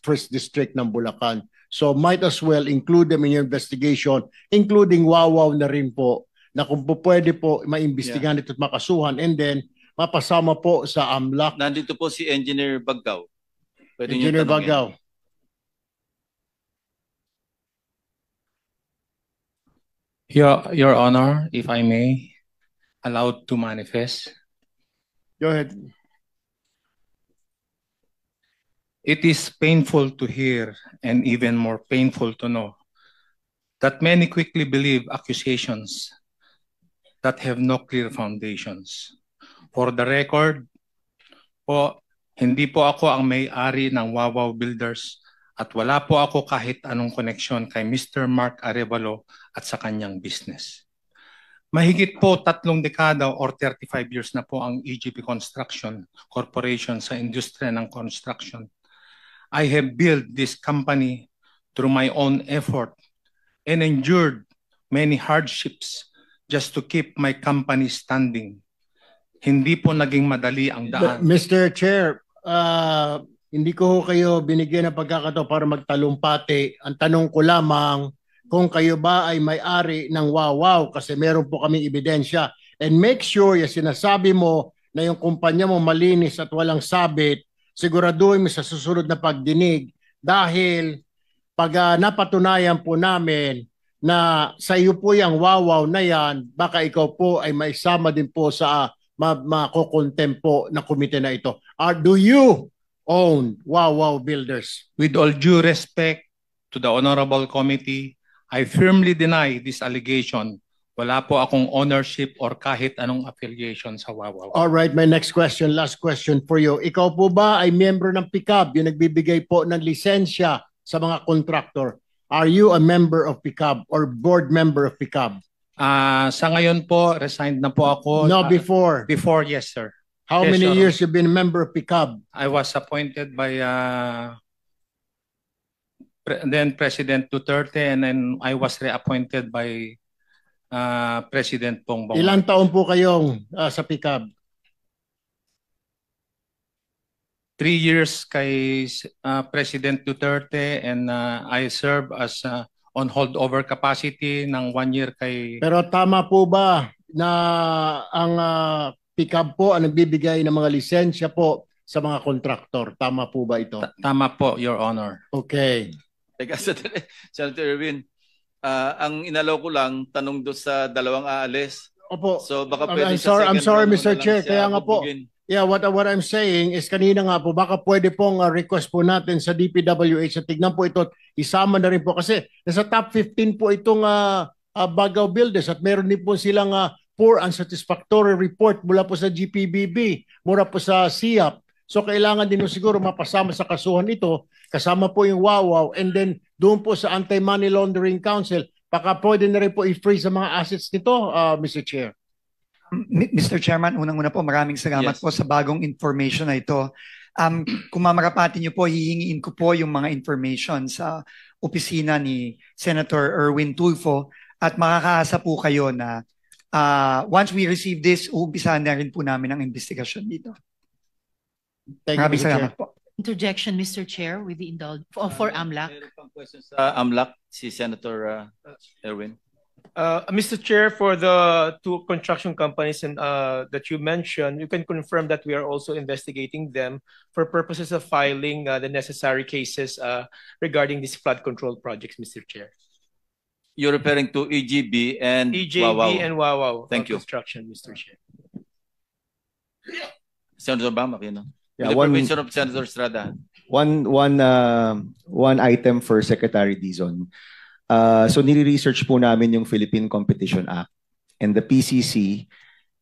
First District ng Bulacan. So might as well include them in your investigation, including Wawaw na rin po, na kung po pwede po maimbestigahan ito at makasuhan and then mapasama po sa AMLAC. Nandito po si Engineer Bagaw. Pwede niyo Engineer tanungin. Bagaw. Your Honor, if I may, allowed to manifest. Go ahead. It is painful to hear and even more painful to know that many quickly believe accusations that have no clear foundations. For the record, hindi po ako ang may-ari ng Wawaw Builders at wala po ako kahit anong koneksyon kay Mr. Mark Arevalo at sa kanyang business. Mahigit po 3 dekada or 35 years na po ang EGB Construction Corporation sa industriya ng construction. I have built this company through my own effort and endured many hardships just to keep my company standing. Hindi po naging madali ang daan. Mr. Chair, hindi ko kayo binigyan ng pagkakataon para magtalumpati. Ang tanong ko lamang kung kayo ba ay may-ari ng Wawaw kasi meron po kaming ebidensya. And make sure yung sinasabi mo na yung kumpanya mo malinis at walang sabit, siguraduhin mo sa susunod na pagdinig dahil pag napatunayan po namin na sa iyo po yung wawaw na yan, baka ikaw po ay maisama din po sa makokontempo na komite na ito. Do you own Wawaw Builders? With all due respect to the Honorable Committee, I firmly deny this allegation. Wala po akong ownership or kahit anong affiliation sa Wawaw. All right, my next question, last question for you. Ikaw po ba ay miyembro ng PICAB, yung nagbibigay po ng lisensya sa mga contractor? Are you a member of PICAB or board member of PICAB? Sa ngayon po, resigned na po ako. No, before. Before, yes, sir. How Yes, many Your years you've been a member of PICAB? I was appointed by then President Duterte, and then I was reappointed by President Bongbong. Ilang taon po kayong sa PICAB? 3 years kay President Duterte, and I serve as on holdover capacity ng 1 year kay... Pero tama po ba na ang PICAB po ang nagbibigay ng mga lisensya po sa mga kontraktor? Tama po ba ito? Tama po, Your Honor. Okay. Teka, Senator Erwin, ang inalaw ko lang, tanong doon sa dalawang aalis. Opo. So baka pwede I'm sorry, round Mr. mo na lang Chair. siya Kaya nga po, bubugin. yeah, what I'm saying is kanina nga po, baka pwede pong request po natin sa DPWH na tignan po ito, isama na rin po kasi nasa top 15 po itong Bagaw Builders at meron din po silang poor unsatisfactory report mula po sa GPBB, mula po sa SIAP. So kailangan din siguro mapasama sa kasuhan ito, kasama po yung Wawaw, and then doon po sa Anti-Money Laundering Council, baka pwede na rin po i-freeze sa mga assets nito, Mr. Chair. Mr. Chairman, unang-una po, maraming salamat po sa bagong information na ito. Kung mamarapati niyo po, hihingiin ko po yung mga information sa opisina ni Senator Erwin Tulfo at makakaasa po kayo na once we receive this, uumpisahan na rin po namin ang investigasyon dito. Maraming salamat po. Interjection, Mr. Chair, with the for AMLAC. Meron pang question sa AMLAC, si Senator Erwin. Mr. Chair, for the two construction companies that you mentioned, you can confirm that we are also investigating them for purposes of filing the necessary cases regarding these flood control projects, Mr. Chair. You're referring to EGB and EJB Wawaw. and Wawaw Thank you. Construction, Mr. Chair. Senator Bam, no? Yeah, With the permission of Senator Estrada. One item for Secretary Dizon. So nire-research po namin yung Philippine Competition Act, and the PCC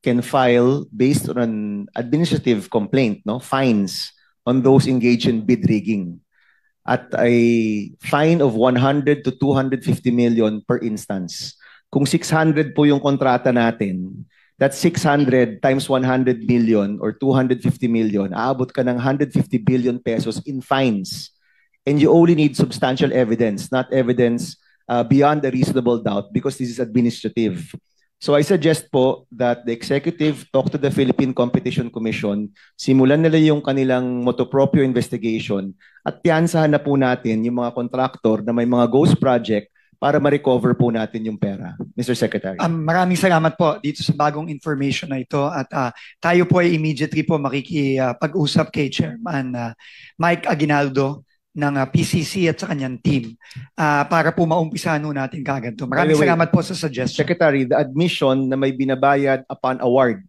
can file based on an administrative complaint, fines on those engaged in bid rigging at a fine of 100 to 250 million per instance. Kung 600 po yung kontrata natin, that's 600 times 100 million or 250 million, aabot ka ng 150 billion pesos in fines. And you only need substantial evidence, not evidence beyond a reasonable doubt, because this is administrative. So I suggest po that the executive talk to the Philippine Competition Commission, simulan nila yung kanilang motu proprio investigation at tiyansahan na po natin yung mga contractor na may mga ghost project para ma-recover po natin yung pera. Mr. Secretary. Maraming salamat po dito sa bagong information na ito at tayo po ay immediately po makikipag-usap kay Chairman Mike Aguinaldo ng PCC at sa kanyang team para po maumpisahan natin kaagad ito. Maraming salamat po sa suggestion. Secretary, the admission na may binabayad upon award,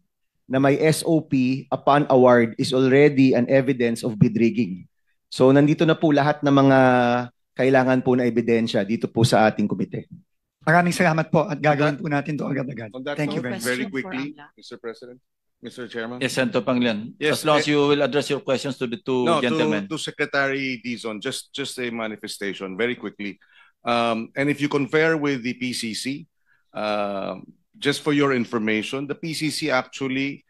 na may SOP upon award is already an evidence of bid rigging. So nandito na po lahat ng mga kailangan po na ebidensya dito po sa ating komite. Maraming salamat po at gagawin po natin ito agad-agad. Thank you very much. Very quickly, Mr. President, Mr. Chairman. Yes, Senator Panglian. Yes, as long as you will address your questions to the two gentlemen. To Secretary Dizon, just a manifestation very quickly. And if you compare with the PCC, just for your information, the PCC actually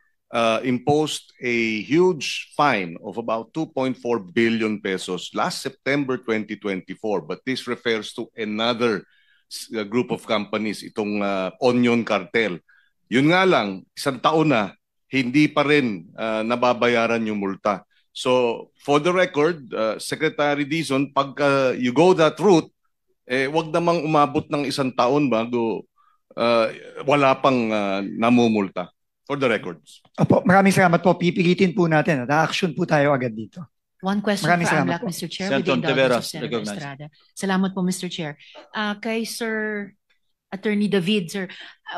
imposed a huge fine of about 2.4 billion pesos last September 2024. But this refers to another group of companies, itong Onion Cartel. Yun nga lang, isang taon na, hindi pa rin nababayaran yung multa. So, for the record, Secretary Dizon, pag you go that route, wag namang umabot ng isang taon bago wala pang namumulta. For the records. Opo, maraming salamat po. Pipilitin po natin. Na-action po tayo agad dito. One question Maraming for salamat AMLAC, po. Mr. Chair, with the Senator indulgence Taveras, of Senator recognized. Estrada. Salamat po, Mr. Chair. Kay Sir Attorney David, sir.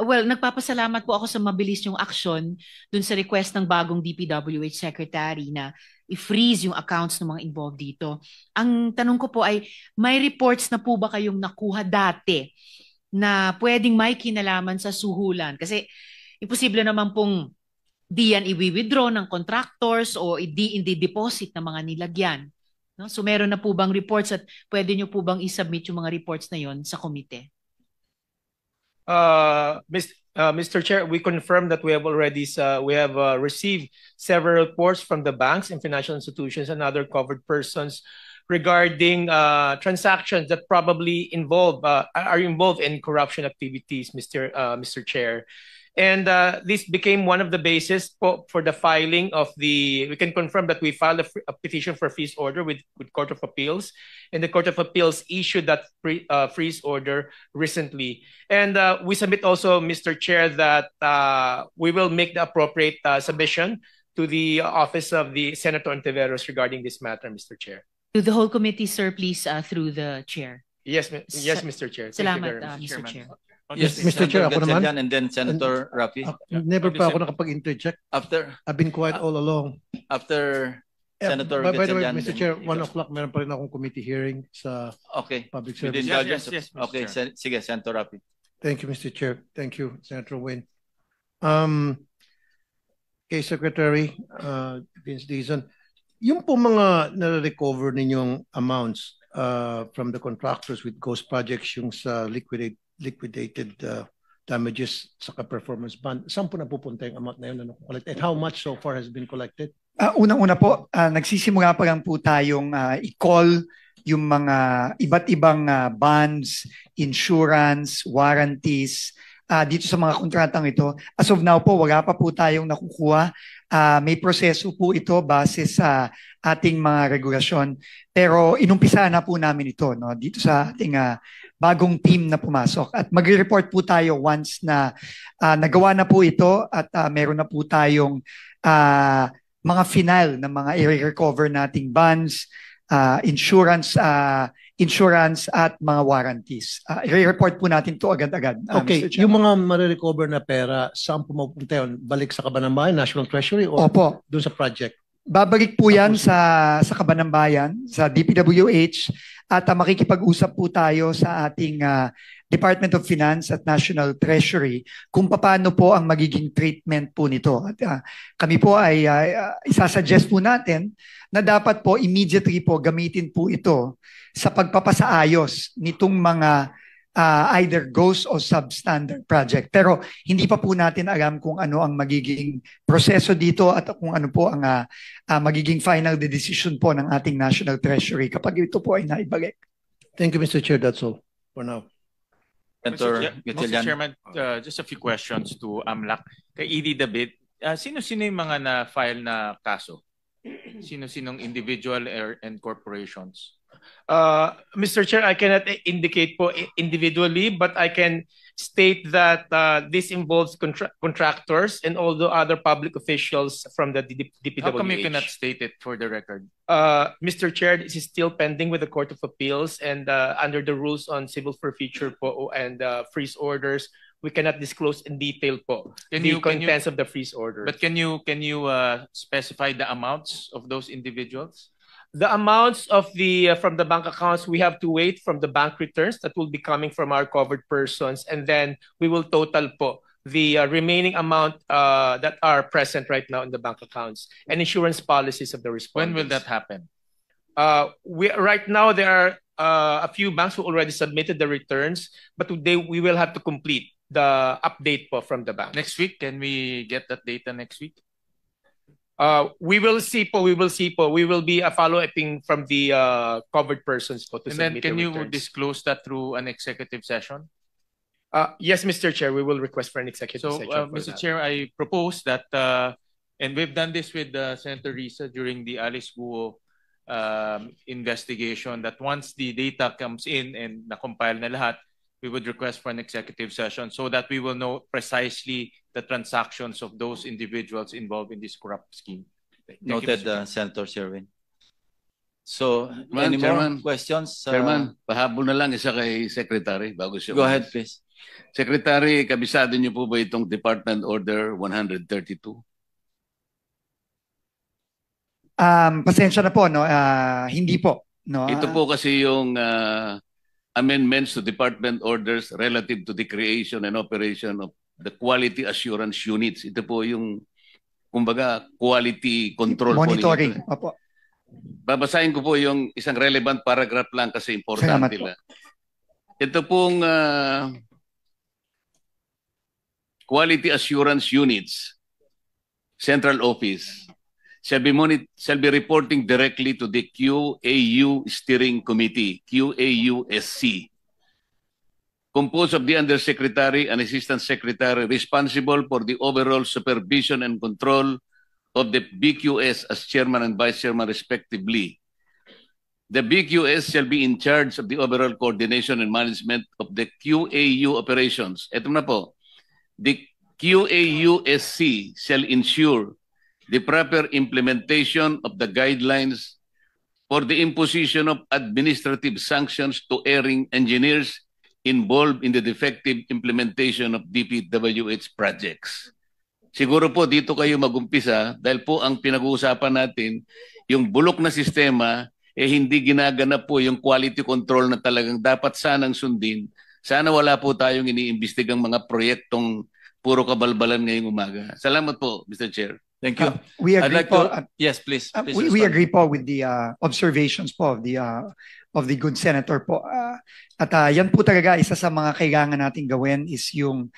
Well, nagpapasalamat po ako sa mabilis yung action dun sa request ng bagong DPWH Secretary na i-freeze yung accounts ng mga involved dito. Ang tanong ko po ay, may reports na po ba kayong nakuha dati na pwedeng may kinalaman sa suhulan? Kasi imposible naman pong di yan i-withdraw ng contractors o i-deposit ng mga nilagyan. No? So meron na po bang reports at pwede nyo po bang i-submit yung mga reports na yon sa komite? Mr. Chair, we confirm that we have already received several reports from the banks and financial institutions and other covered persons regarding transactions that probably are involved in corruption activities, Mr. Chair. And this became one of the basis for the filing of we can confirm that we filed a petition for freeze order with Court of Appeals, and the Court of Appeals issued that freeze order recently. And we submit also, Mr. Chair, that we will make the appropriate submission to the office of the Senator Ontiveros regarding this matter, Mr. Chair. To the whole committee, sir, please, through the chair. Yes, Mr. Chair. Thank you Salamat, very much, Mr. Chair. Yes, Mr. Chair, ako naman. And then Senator Rafi. Never pa ako nakapag-interject. After I've been quiet all along. After Senator By the way, Gatchalian, Mr. Chair, 1 o'clock meron pa rin akong committee hearing sa public With service. indulgence. Yes, Mr. Okay, sige, Senator Rafi. Thank you, Mr. Chair. Thank you, Senator Wayne. Kay Secretary Vince Dizon, yung po mga na-recover ninyong amounts from the contractors with ghost projects, yung sa liquidated damages sa performance bond, saan po napupunta yung amount na yun na collect? And how much so far has been collected? Unang-una po, nagsisimula pa lang po tayong i-call yung mga iba't ibang bonds, insurance, warranties, dito sa mga kontratang ito. As of now po, wala pa po tayong nakukuha. May proseso po ito base sa ating mga regulasyon. Pero inumpisa na po namin ito, no, dito sa ating bagong team na pumasok. At mag-report po tayo once na nagawa na po ito at meron na po tayong mga final na mga i-recover nating bonds, insurance at mga warranties. I-report po natin to agad-agad. Okay, yung mga marirecover na pera, saan po mapupunta yun? Balik sa Kabanambayan, National Treasury, o Opo. doon sa project? Babalik po yan sa Kabanambayan, sa DPWH, at makikipag-usap po tayo sa ating Department of Finance at National Treasury kung paano po ang magiging treatment po nito. At kami po ay isasuggest po natin na dapat po immediately po gamitin po ito sa pagpapasaayos nitong mga either ghost o substandard project. Pero hindi pa po natin alam kung ano ang magiging proseso dito at kung ano po ang magiging final decision po ng ating National Treasury kapag ito po ay naibalik. Thank you, Mr. Chair. That's all for now. Senator Mr. Chairman, just a few questions to AMLAC. Kay Edie David, sino-sino yung mga na-file na kaso? Sino-sinong individual and corporations? Mr. Chair, I cannot indicate po individually, but I can state that this involves contractors and all the other public officials from the DPWH. How come you cannot state it for the record? Mr. Chair, this is still pending with the Court of Appeals, and under the rules on civil forfeiture po and freeze orders, we cannot disclose in detail po the contents of the freeze order. But can you specify the amounts of those individuals? The amounts of from the bank accounts, we have to wait from the bank returns that will be coming from our covered persons, and then we will total po the remaining amount that are present right now in the bank accounts and insurance policies of the respondents. When will that happen? Right now there are a few banks who already submitted the returns, but today we will have to complete the update po from the bank. Next week, can we get that data next week? We will see po. We will be follow-upping from the covered persons po to And then submit can the you returns. disclose that through an executive session? Yes, Mr. Chair, we will request for an executive So, session. for Mr. that. Chair, I propose that, and we've done this with Senator Risa during the Alice Guo investigation, that once the data comes in and na-compile na lahat, we would request for an executive session so that we will know precisely the transactions of those individuals involved in this corrupt scheme. Thank you, Noted, Mr. Chair. Senator Sherwin. So, Chairman, any more Chairman. questions? Chairman, pahabol na lang isa kay Secretary bago siya. Go ahead, please. Secretary, kabisado niyo po ba itong Department Order 132? Pasensya na po, no? Hindi po. No? Ito po kasi yung amendments to department orders relative to the creation and operation of the quality assurance units. Ito po yung, kumbaga, quality control monitoring. po. Opo. Babasahin ko po yung isang relevant paragraph lang kasi importante lang. Ito pong quality assurance units, central office, shall be reporting directly to the QAU Steering Committee, QAUSC, composed of the Undersecretary and Assistant Secretary responsible for the overall supervision and control of the BQS as Chairman and Vice Chairman respectively. The BQS shall be in charge of the overall coordination and management of the QAU operations. Ito na po. The QAUSC shall ensure the proper implementation of the guidelines for the imposition of administrative sanctions to erring engineers involved in the defective implementation of DPWH projects. Siguro po dito kayo magumpisa dahil po ang pinag-uusapan natin, yung bulok na sistema, hindi ginaganap po yung quality control na talagang dapat sanang sundin. Sana wala po tayong iniimbestigang mga proyektong puro kabalbalan ngayong umaga. Salamat po, Mr. Chair. Thank you. We agree I'd like po. yes, please. Please We respond. agree po with the observations po of the good senator po. At yan po talaga isa sa mga kailangan nating gawin is yung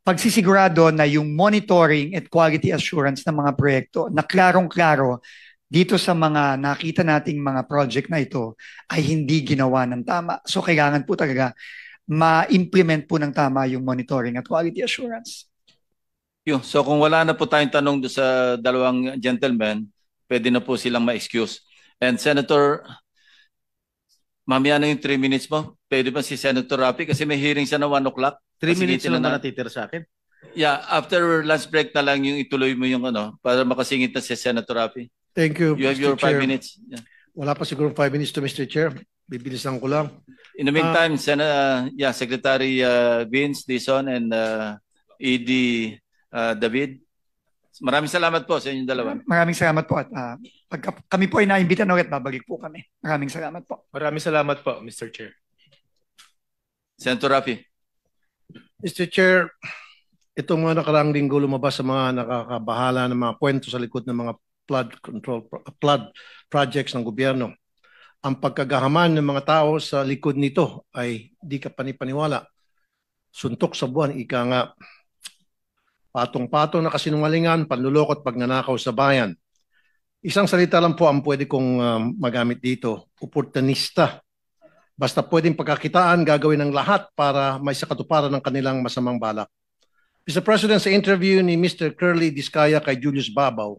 pagsisigurado na yung monitoring at quality assurance ng mga proyekto na klarong-klaro dito sa mga nakita nating mga project na ito ay hindi ginawa ng tama. So kailangan po talaga ma-implement po ng tama yung monitoring at quality assurance. So kung wala na po tayong tanong sa dalawang gentlemen, pwede na po silang ma-excuse. And Senator, mamaya na yung 3 minutes mo. Pwede ba si Senator Rafi? Kasi may hearing siya na 1 o'clock. 3 minutes lang na natitira sa akin. Yeah, after lunch break na lang yung ituloy mo yung para makasingit na si Senator Rafi. Thank you, You have Mr. your 5 Chair. minutes. Yeah. Wala pa siguro 5 minutes to Mr. Chair. Bibilisan ko lang. In the meantime, Secretary Vince Dizon and ED David, maraming salamat po sa inyong dalawa. Maraming salamat po at pag kami po ay naimbita na ulit, babalik po kami. Maraming salamat po. Maraming salamat po, Mr. Chair. Senator Rafi. Mr. Chair, itong mga nakaraang linggo lumabas sa mga nakakabahala ng mga kwento sa likod ng mga flood projects ng gobyerno. Ang pagkagahaman ng mga tao sa likod nito ay di ka panipaniwala. Suntok sa buwan, ika nga, patong-patong na kasinungalingan, panlulokot, pagnanakaw sa bayan. Isang salita lang po ang pwede kong magamit dito, oportunista. Basta pwedeng pagkakitaan, gagawin ng lahat para may sakatuparan ng kanilang masamang balak. Mr. President, sa interview ni Mr. Curly Discaya kay Julius Babaw,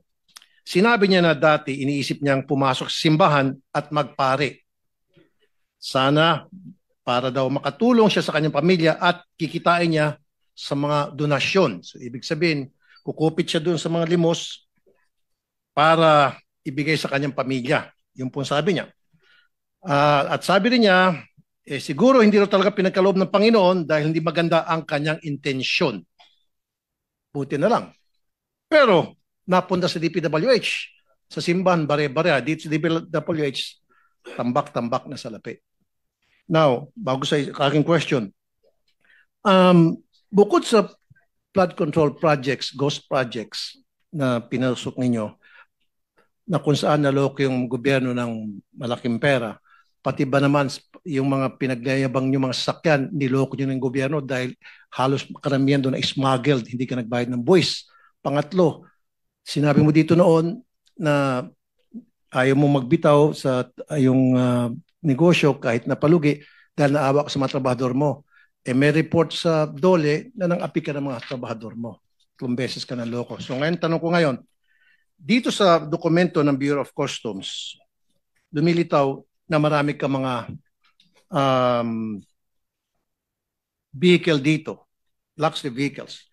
sinabi niya na dati iniisip niyang pumasok sa simbahan at magpare. Sana para daw makatulong siya sa kanyang pamilya at kikitain niya sa mga donasyon. So ibig sabihin, kukupit siya doon sa mga limos para ibigay sa kanyang pamilya. Yun po sabi niya. At sabi rin niya, siguro hindi raw talaga pinagkaloob ng Panginoon dahil hindi maganda ang kanyang intensyon. Buti na lang. Pero napunta sa DPWH, sa simbahan, bare-bare. Dito sa DPWH, tambak-tambak na salapi. Now, bago sa aking question, bukod sa flood control projects, ghost projects na pinasok ninyo, na kung saan naloko yung gobyerno ng malaking pera, pati ba naman yung mga pinagyayabang nyo mga sasakyan, niloko nyo ng gobyerno dahil halos karamihan doon na smuggled, hindi ka nagbayad ng buwis. Pangatlo, sinabi mo dito noon na ayaw mo magbitaw sa yung negosyo kahit napalugi dahil naawa ka sa mga trabahador mo. May report sa DOLE na nang-api ka ng mga trabahador mo. 2 beses ka naloko. So ngayon, tanong ko ngayon, dito sa dokumento ng Bureau of Customs, lumilitaw na marami ka mga vehicle dito, luxury vehicles,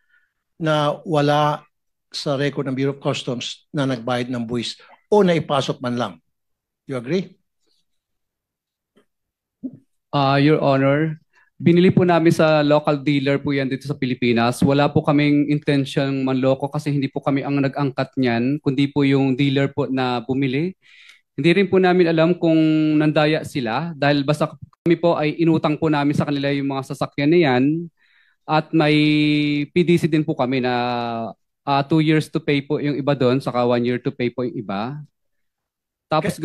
na wala sa record ng Bureau of Customs na nagbayad ng buwis o naipasok man lang. You agree? Your Honor, binili po namin sa local dealer po yan dito sa Pilipinas. Wala po kaming intention manloko kasi hindi po kami ang nag-angkat niyan, kundi po yung dealer po na bumili. Hindi rin po namin alam kung nandaya sila dahil basta kami po ay inutang po namin sa kanila yung mga sasakyan na yan at may PDC din po kami na 2 years to pay po yung iba doon saka 1 year to pay po yung iba. Tapos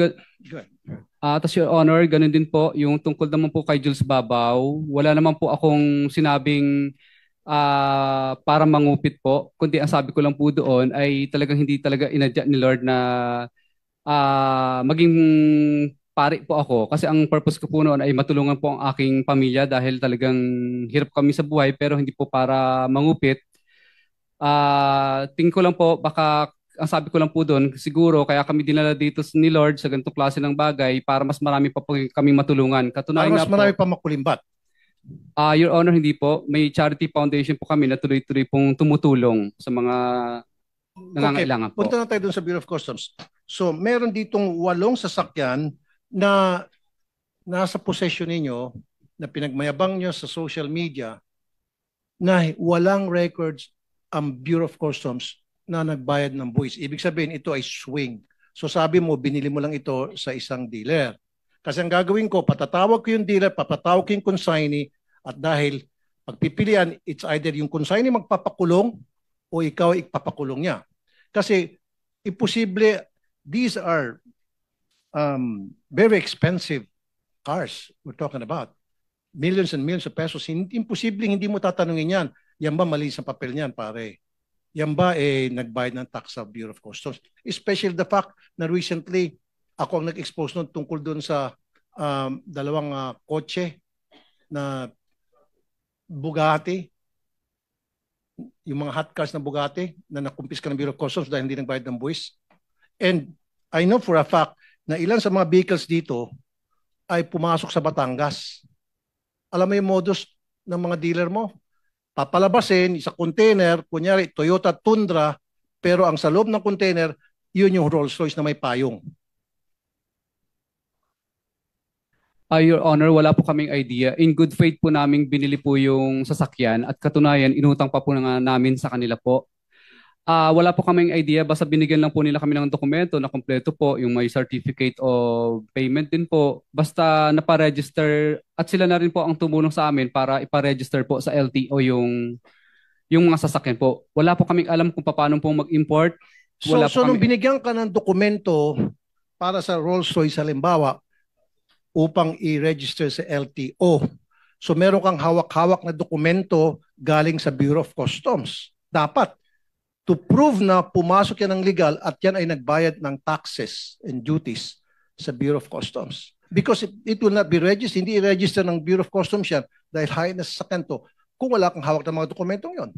tapos Your Honor, ganun din po yung tungkol naman po kay Jules Babaw. Wala naman po akong sinabing para mangupit po, kundi ang sabi ko lang po doon ay talagang hindi talaga inadya ni Lord na maging pari po ako kasi ang purpose ko po noon ay matulungan po ang aking pamilya dahil talagang hirap kami sa buhay pero hindi po para mangupit. Tingin ko lang po baka ang sabi ko lang po doon siguro kaya kami dinala dito ni Lord sa ganitong klase ng bagay para mas marami pa po kami matulungan. Katunayan Para mas nga marami po, pa makulimbat. Your Honor, hindi po. May charity foundation po kami na tuloy-tuloy pong tumutulong sa mga nangangailangan po. Punta na tayo dun sa Bureau of Customs. So, meron ditong 8 sasakyan na nasa possession ninyo, na pinagmayabang nyo sa social media, na walang records ang Bureau of Customs na nagbayad ng buwis. Ibig sabihin, ito ay swing. So sabi mo, binili mo lang ito sa isang dealer. Kasi ang gagawin ko, patatawag ko yung dealer, papatawag ko yung consignee, at dahil pagpipilian, it's either yung consignee magpapakulong o ikaw ipapakulong niya. Kasi imposible, these are very expensive cars we're talking about. Millions and millions of pesos. Imposible hindi mo tatanungin yan. Yan ba mali sa papel niyan, pare? Yan ba nagbayad ng tax sa Bureau of Customs? Especially the fact na recently, ako ang nag-expose nun tungkol doon sa 2 kotse na Bugatti, yung mga hot cars na Bugatti na nakumpiska ng Bureau of Customs dahil hindi nagbayad ng buwis. And I know for a fact na ilan sa mga vehicles dito ay pumasok sa Batangas. Alam mo yung modus ng mga dealer mo? Papalabasin sa container, kunyari Toyota Tundra, pero ang sa loob ng container, yun yung Rolls Royce na may payong. Your Honor, wala po kaming idea. In good faith po namin binili po yung sasakyan at katunayan, inutang pa po nga namin sa kanila po. Wala po kaming idea, basta binigyan lang po nila kami ng dokumento na kompleto po, yung may certificate of payment din po. Basta naparegister at sila na rin po ang tumulong sa amin para iparegister po sa LTO yung mga sasakyan po. Wala po kaming alam kung paano po mag-import. So nung binigyan ka ng dokumento para sa Rolls Royce halimbawa upang i-register sa LTO, so meron kang hawak-hawak na dokumento galing sa Bureau of Customs. Dapat to prove na pumasok yan ng legal at yan ay nagbayad ng taxes and duties sa Bureau of Customs. Because it will not be registered, hindi i-register ng Bureau of Customs yan dahil high na sasakyan to kung wala kang hawak ng mga dokumentong yon.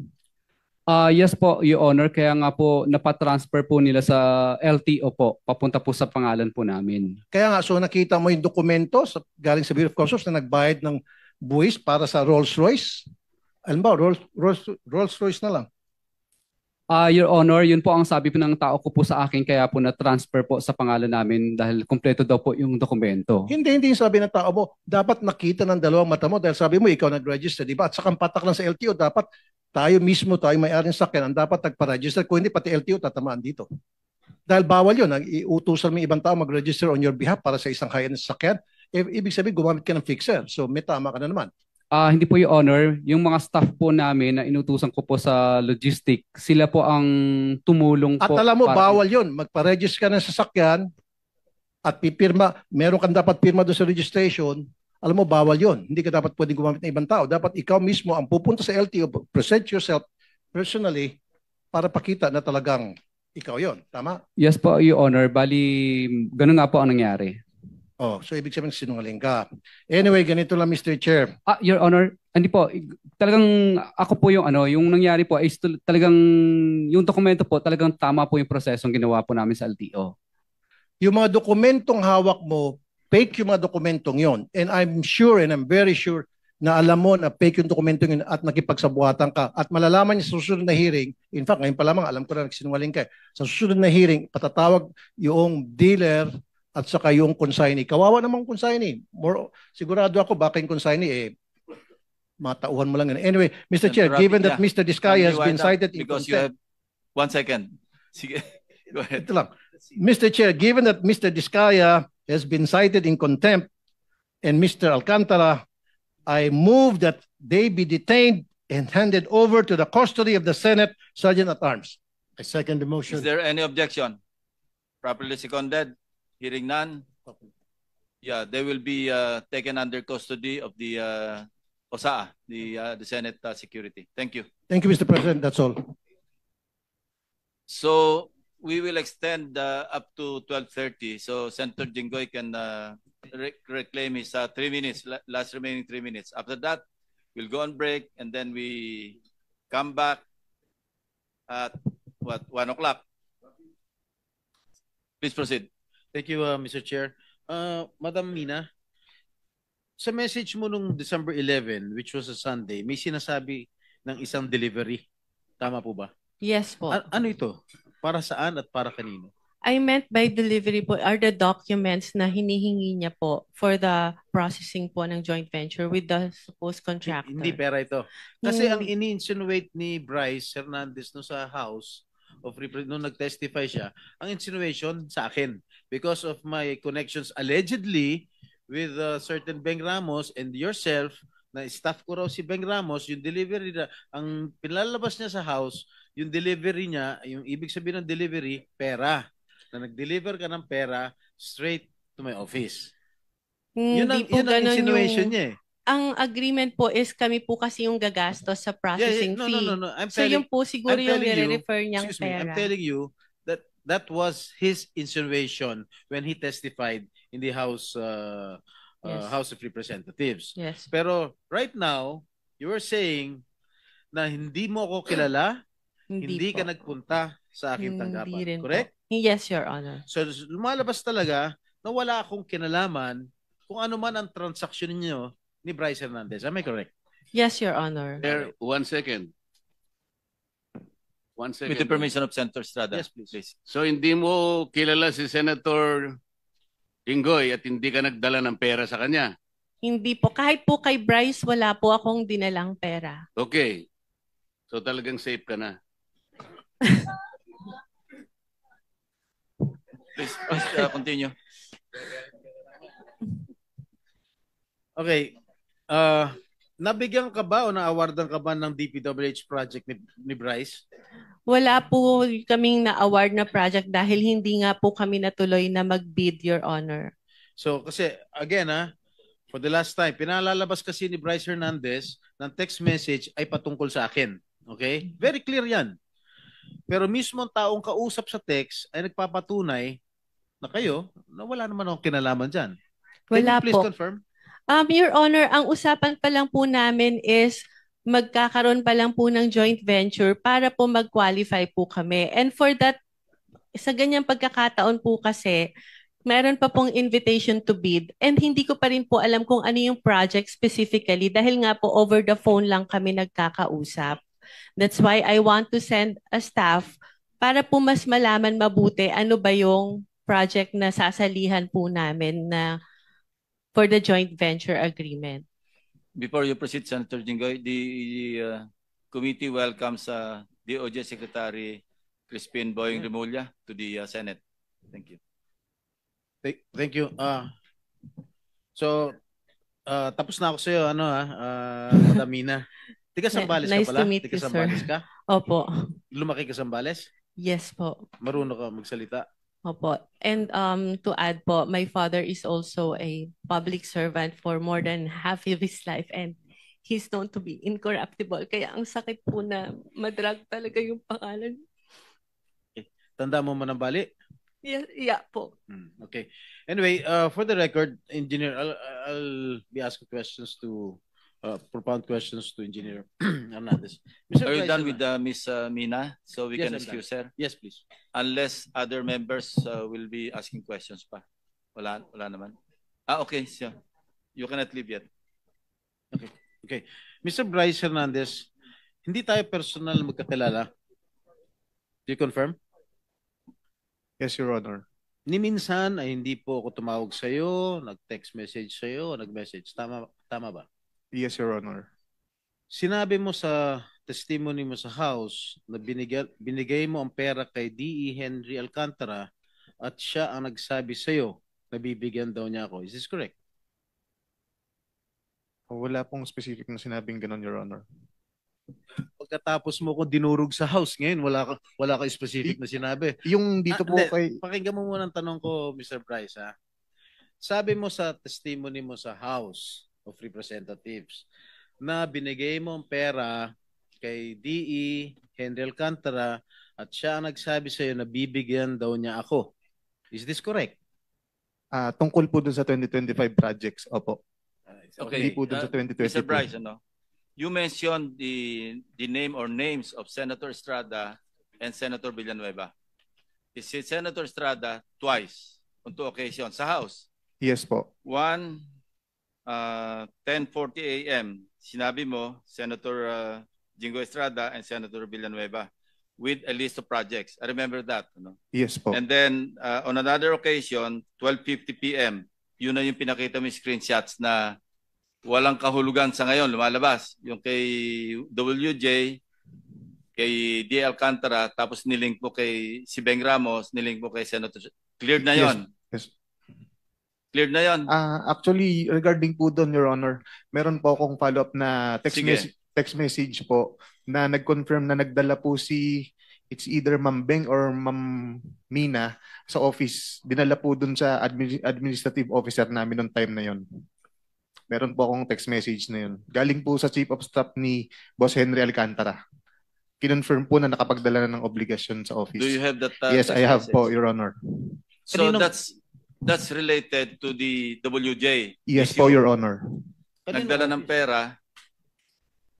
Yes po, Your Honor. Kaya nga po napatransfer po nila sa LTO po. Papunta po sa pangalan po namin. Kaya nga, so nakita mo yung dokumento galing sa Bureau of Customs na nagbayad ng buwis para sa Rolls Royce. Alam ba, Rolls Royce na lang. Your Honor, yun po ang sabi po ng tao ko po sa akin kaya po na-transfer po sa pangalan namin dahil kumpleto daw po yung dokumento. Hindi yung sabi ng tao mo, dapat nakita ng dalawang mata mo dahil sabi mo ikaw nag-register, di ba? At saka patak lang sa LTO, dapat tayo mismo, tayo may-ari ng sakyan, ang dapat nagpa-register. Kung hindi, pati LTO tatamaan dito. Dahil bawal yun, iutusan mo ibang tao mag-register on your behalf para sa isang high-end sakyan. Ibig sabihin, gumamit ka ng fixer. So may tama ka na naman. Hindi po, Your Honor. Yung mga staff po namin na inutusan ko po sa logistic, sila po ang tumulong po. At alam mo, bawal yun. Magpa-register ka ng sasakyan at pipirma, meron kang dapat pirma doon sa registration, alam mo, bawal yun. Hindi ka dapat pwedeng gumamit ng ibang tao. Dapat ikaw mismo ang pupunta sa LTO, present yourself personally para pakita na talagang ikaw yon. Tama? Yes po, Your Honor. Bali, ganun nga po ang nangyari. Oh, so ibig sabihin sinungaling ka. Anyway, ganito lang Mr. Chair. Your Honor, hindi po, talagang ako po yung yung nangyari po ay talagang yung dokumento po, talagang tama po yung prosesong ginawa po namin sa LTO. Yung mga dokumentong hawak mo, fake yung mga dokumentong yon. And I'm sure and I'm very sure na alam mo na fake yung dokumento yun at nakipagsabuhatan ka at malalaman niya sa susunod na hearing, in fact, ngayon pa lamang, alam ko na nagsinungaling ka, sa susunod na hearing, patatawag yung dealer at saka yung consignee. Kawawa namang consignee. Sigurado ako, baka yung consignee, matauhan mo lang yun. Anyway, Mr. Chair, given that Mr. Diskaya has been cited in because you have contempt. 1 second. Sige, go ahead. Ito lang. Mr. Chair, given that Mr. Diskaya has been cited in contempt and Mr. Alcantara, I move that they be detained and handed over to the custody of the Senate Sergeant at Arms. I second the motion. Is there any objection? Properly seconded? Hearing none? Yeah, they will be taken under custody of the OSAA, the Senate Security. Thank you. Thank you, Mr. President. That's all. So we will extend up to 12:30. So Senator Jinggoy can reclaim his 3 minutes, last remaining 3 minutes. After that, we'll go on break and then we come back at 1 o'clock. Please proceed. Thank you, Mr. Chair. Madam Mina, sa message mo nung December 11, which was a Sunday, may sinasabi ng isang delivery. Tama po ba? Yes po. Ano ito? Para saan at para kanino? I meant by delivery po are the documents na hinihingi niya po for the processing po ng joint venture with the supposed contractor. Hindi pera ito. Kasi ang ini-insinuate ni Bryce Hernandez no sa House of nung nag-testify siya, ang insinuation sa akin because of my connections allegedly with certain Beng Ramos and yourself na staff ko raw si Beng Ramos, yung delivery na, ang pinalabas niya sa house, yung delivery niya, yung ibig sabihin ng delivery, pera. Na nag-deliver ka ng pera straight to my office. Yun ang insinuation niya eh. Ang agreement po is kami po kasi yung gagastos sa processing fee. No. So yun po siguro yung nire-refer niyang pera. I'm telling you that that was his insinuation when he testified in the House House of Representatives. Yes. Pero right now, you are saying na hindi mo ako kilala, hindi ka nagpunta sa aking tanggapan. Correct? Yes, Your Honor. So lumalabas talaga na wala akong kinalaman kung ano man ang transaksyon niyo ni Bryce Hernandez. Am I correct? Yes, Your Honor. There, 1 second. 1 second. With the permission of Senator Estrada. Yes, please. So hindi mo kilala si Senator Jinggoy at hindi ka nagdala ng pera sa kanya? Hindi po. Kahit po kay Bryce, wala po akong dinalang pera. Okay. So talagang safe ka na. Please continue. Okay. Nabigyan ka ba o na-awardan ka ba ng DPWH project ni Bryce? Wala po kaming na-award na project dahil hindi nga po kami natuloy na mag-bid, Your Honor. So kasi again for the last time, pinalalabas kasi ni Bryce Hernandez ng text message ay patungkol sa akin. Okay? Very clear yan. Pero mismo ang taong kausap sa text ay nagpapatunay na kayo na wala naman akong kinalaman dyan. Can Wala you please po. confirm? Your Honor, ang usapan pa lang po namin is magkakaroon pa lang po ng joint venture para po mag-qualify po kami. And for that, sa ganyang pagkakataon po kasi, meron pa pong invitation to bid and hindi ko pa rin po alam kung ano yung project specifically dahil nga po over the phone lang kami nagkakausap. That's why I want to send a staff para po mas malaman mabuti ano ba yung project na sasalihan po namin na for the joint venture agreement. Before you proceed, Senator Jinggoy, the committee welcomes DOJ Secretary Crispin Boying Remulla to the Senate. Thank you. Thank you. So, tapos na ako sa iyo, Madam Mina. Tiga Sambales Nice ka pala? to meet Tiga you, sir. Sambales ka? Opo. Lumaki ka sa Sambales? Yes po. Marunong ka magsalita? Opo. And to add po, my father is also a public servant for more than half of his life and he's known to be incorruptible. Kaya ang sakit po na madrag talaga yung pangalan. Okay. Tanda mo manambali? Yeah po. Okay. Anyway, for the record, Engineer, I'll be asking questions to propound questions to Engineer Hernandez. Are you done with Ms. Mina? So we Yes, can I'm excuse done. her? Yes, please. Unless other members will be asking questions pa. Wala naman. Okay, so you cannot leave yet. Okay. Okay. Mr. Bryce Hernandez, hindi tayo personal magkakilala. Do you confirm? Yes, Your Honor. Ni minsan ay hindi po ako tumawag sa iyo, nag-text message sa iyo, nag-message. Tama ba? Yes, Your Honor. Sinabi mo sa testimony mo sa house na binigay mo ang pera kay D.E. Henry Alcantara at siya ang nagsabi sa iyo na bibigyan daw niya ako. Is this correct? Wala pong specific na sinabing ganun, Your Honor. Pagkatapos mo ko dinurog sa house ngayon, wala ka specific na sinabi. Yung dito po kay... Pakinggan mo muna ang tanong ko, Mr. Bryce, ha? Sabi mo sa testimony mo sa House of Representatives na binigay mo ang pera kay D.E. Henry Alcantara at siya ang nagsabi sa iyo na bibigyan daw niya ako. Is this correct? Tungkol po dun sa 2025 projects, opo. Okay. Hindi po dun sa 2022. Mr. Bryce, you mentioned the name or names of Senator Estrada and Senator Villanueva. Is it Senator Estrada twice on 2 occasions sa House? Yes po. One, 10:40 a.m. Sinabi mo, Senator Jingo Estrada and Senator Villanueva with a list of projects. I remember that. Yes po. And then on another occasion, 12:50 p.m., yun na yung pinakita mo yung screenshots na walang kahulugan sa ngayon, lumalabas. Yung kay WJ, kay D. Alcantara, tapos nilink mo kay si Beng Ramos, nilink mo kay Senator. Cleared na yon. Yes. Cleared na yon. Actually, regarding po doon, Your Honor, meron po akong follow-up na text message po na nag-confirm na nagdala po it's either Ma'am Beng or Ma'am Mina sa office. Dinala po doon sa administrative officer namin noong time na yon. Meron po akong text message na yun. Galing po sa Chief of Staff ni Boss Henry Alcantara. Kinonfirm po na nakapagdala na ng obligasyon sa office. Do you have that? Yes, I have po, Your Honor. So that's related to the WJ. Yes po, Your Honor. Nagdala ng pera.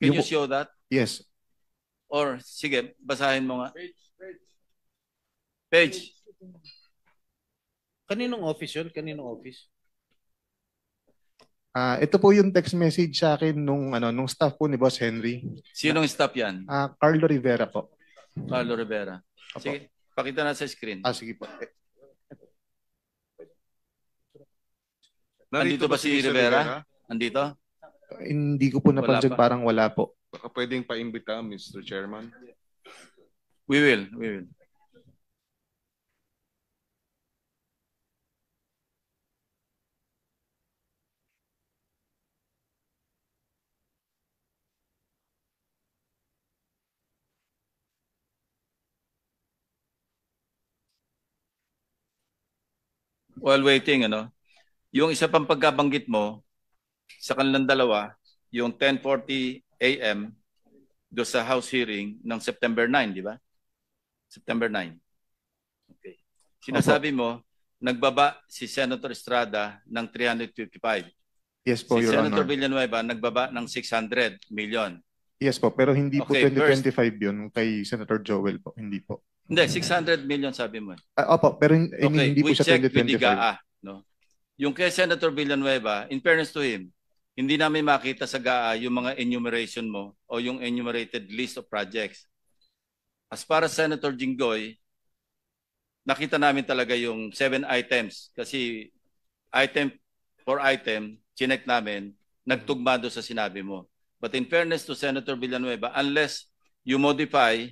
Can you show that? Yes. Or, sige, basahin mo nga. Page. Kaninong office yun? Kaninong office? Ito po yung text message sa akin nung staff po ni Boss Henry. Sinong staff yan? Carlo Rivera po. Carlo Rivera. Sige, pakita na sa screen. Sige po. Andito ba si Rivera? Andito? Hindi ko po napansin, parang wala po. Baka pwedeng paimbita, Mr. Chairman. We will. While waiting, yung isa pang pagkabanggit mo sa kanilang dalawa, yung 10:40 a.m. do sa House hearing ng September 9, di ba? September 9. Okay. Sinasabi mo, nagbaba si Senator Estrada ng 355. Yes po, Si Your Senator Honor. Villanueva nagbaba ng 600 million. Yes po, pero hindi po Okay, 2025 yun kay Senator Joel po. Hindi po. Hindi, 600 million sabi mo. Opo, pero Okay, hindi po we siya checked with the 2025. GAA. No? Yung kay Senator Villanueva, in fairness to him, hindi namin makita sa GAA yung mga enumeration mo o yung enumerated list of projects. As para Senator Jinggoy, nakita namin talaga yung 7 items kasi item for item, chinek namin, nagtugma doon sa sinabi mo. But in fairness to Senator Villanueva, unless you modify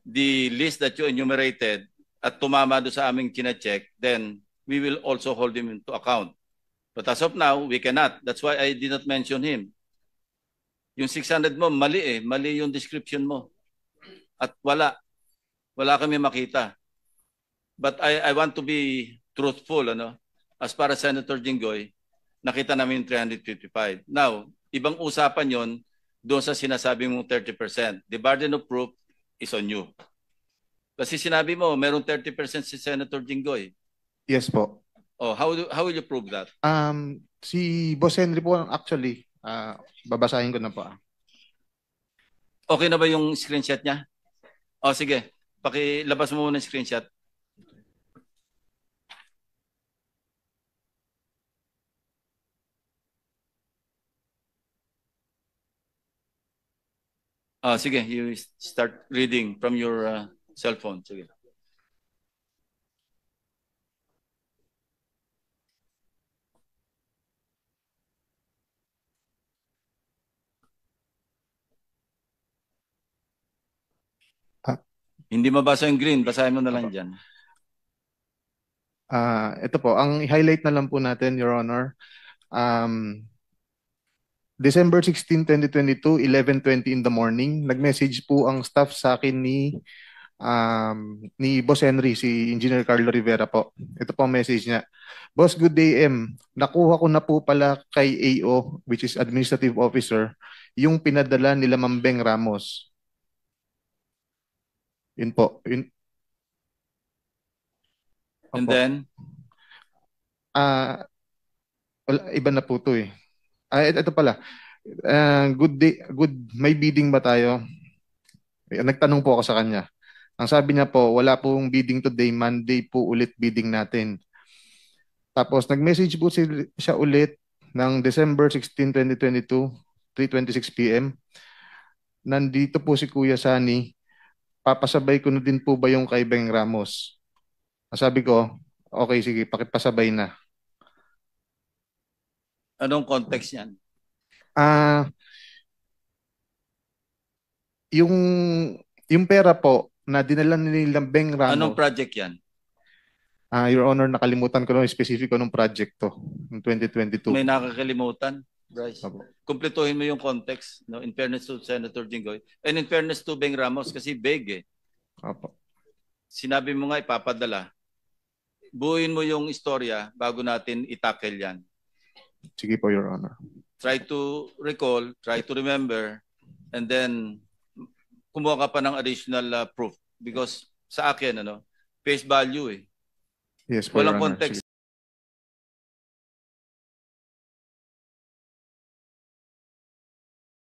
the list that you enumerated at tumama doon sa aming chinecheck, then we will also hold him into account. But as of now, we cannot. That's why I did not mention him. Yung 600 mo, mali Mali yung description mo. At wala kami makita. But I want to be truthful, As para Senator Jinggoy, nakita namin yung 355. Now, ibang usapan yon doon sa sinasabi mong 30%. The burden of proof is on you. Kasi sinabi mo, merong 30% si Senator Jinggoy. Yes po. Oh, how will you prove that? Si Boss Henry po actually, babasahin ko na po. Okay na ba yung screenshot niya? Oh, sige. Pakilabas mo muna yung screenshot. Sige, you start reading from your cell phone. Sige. Hindi mabasa yung green, basahin mo na lang dyan. Ito po, ang highlight na lang po natin, Your Honor. December 16, 2022, 11:20 in the morning, nag-message po ang staff sa akin ni Boss Henry, si Engineer Carlo Rivera po. Ito po ang message niya. Boss, good day, M. Nakuha ko na po pala kay AO, which is Administrative Officer, yung pinadala nila Mambeng Ramos. Yun po. And then? Iba na po to eh. Ito pala. Good day, may bidding ba tayo? Nagtanong po ako sa kanya. Ang sabi niya po, wala pong bidding today, Monday po ulit bidding natin. Tapos nag-message po siya ulit ng December 16, 2022, 3:26 p.m. Nandito po si Kuya Sani. Papasabay ko na din po ba yung kay Beng Ramos? Sabi ko, okay, sige, pakipasabay na. Anong context yan? Yung pera po na dinala nila Beng Ramos. Anong project yan? Your Honor, nakalimutan ko lang specific anong project to ng 2022. May nakakalimutan, Bryce. Kumpletuhin mo yung context, no? In fairness to Senator Jinggoy. And in fairness to Beng Ramos, kasi big eh. Opo. Sinabi mo nga ipapadala. Buuin mo yung istorya bago natin itackle yan. Sige po, Your Honor. Try to recall, try to remember, and then kumuha ka pa ng additional proof. Because sa akin, face value eh. Yes, po, Walang Your Honor. context.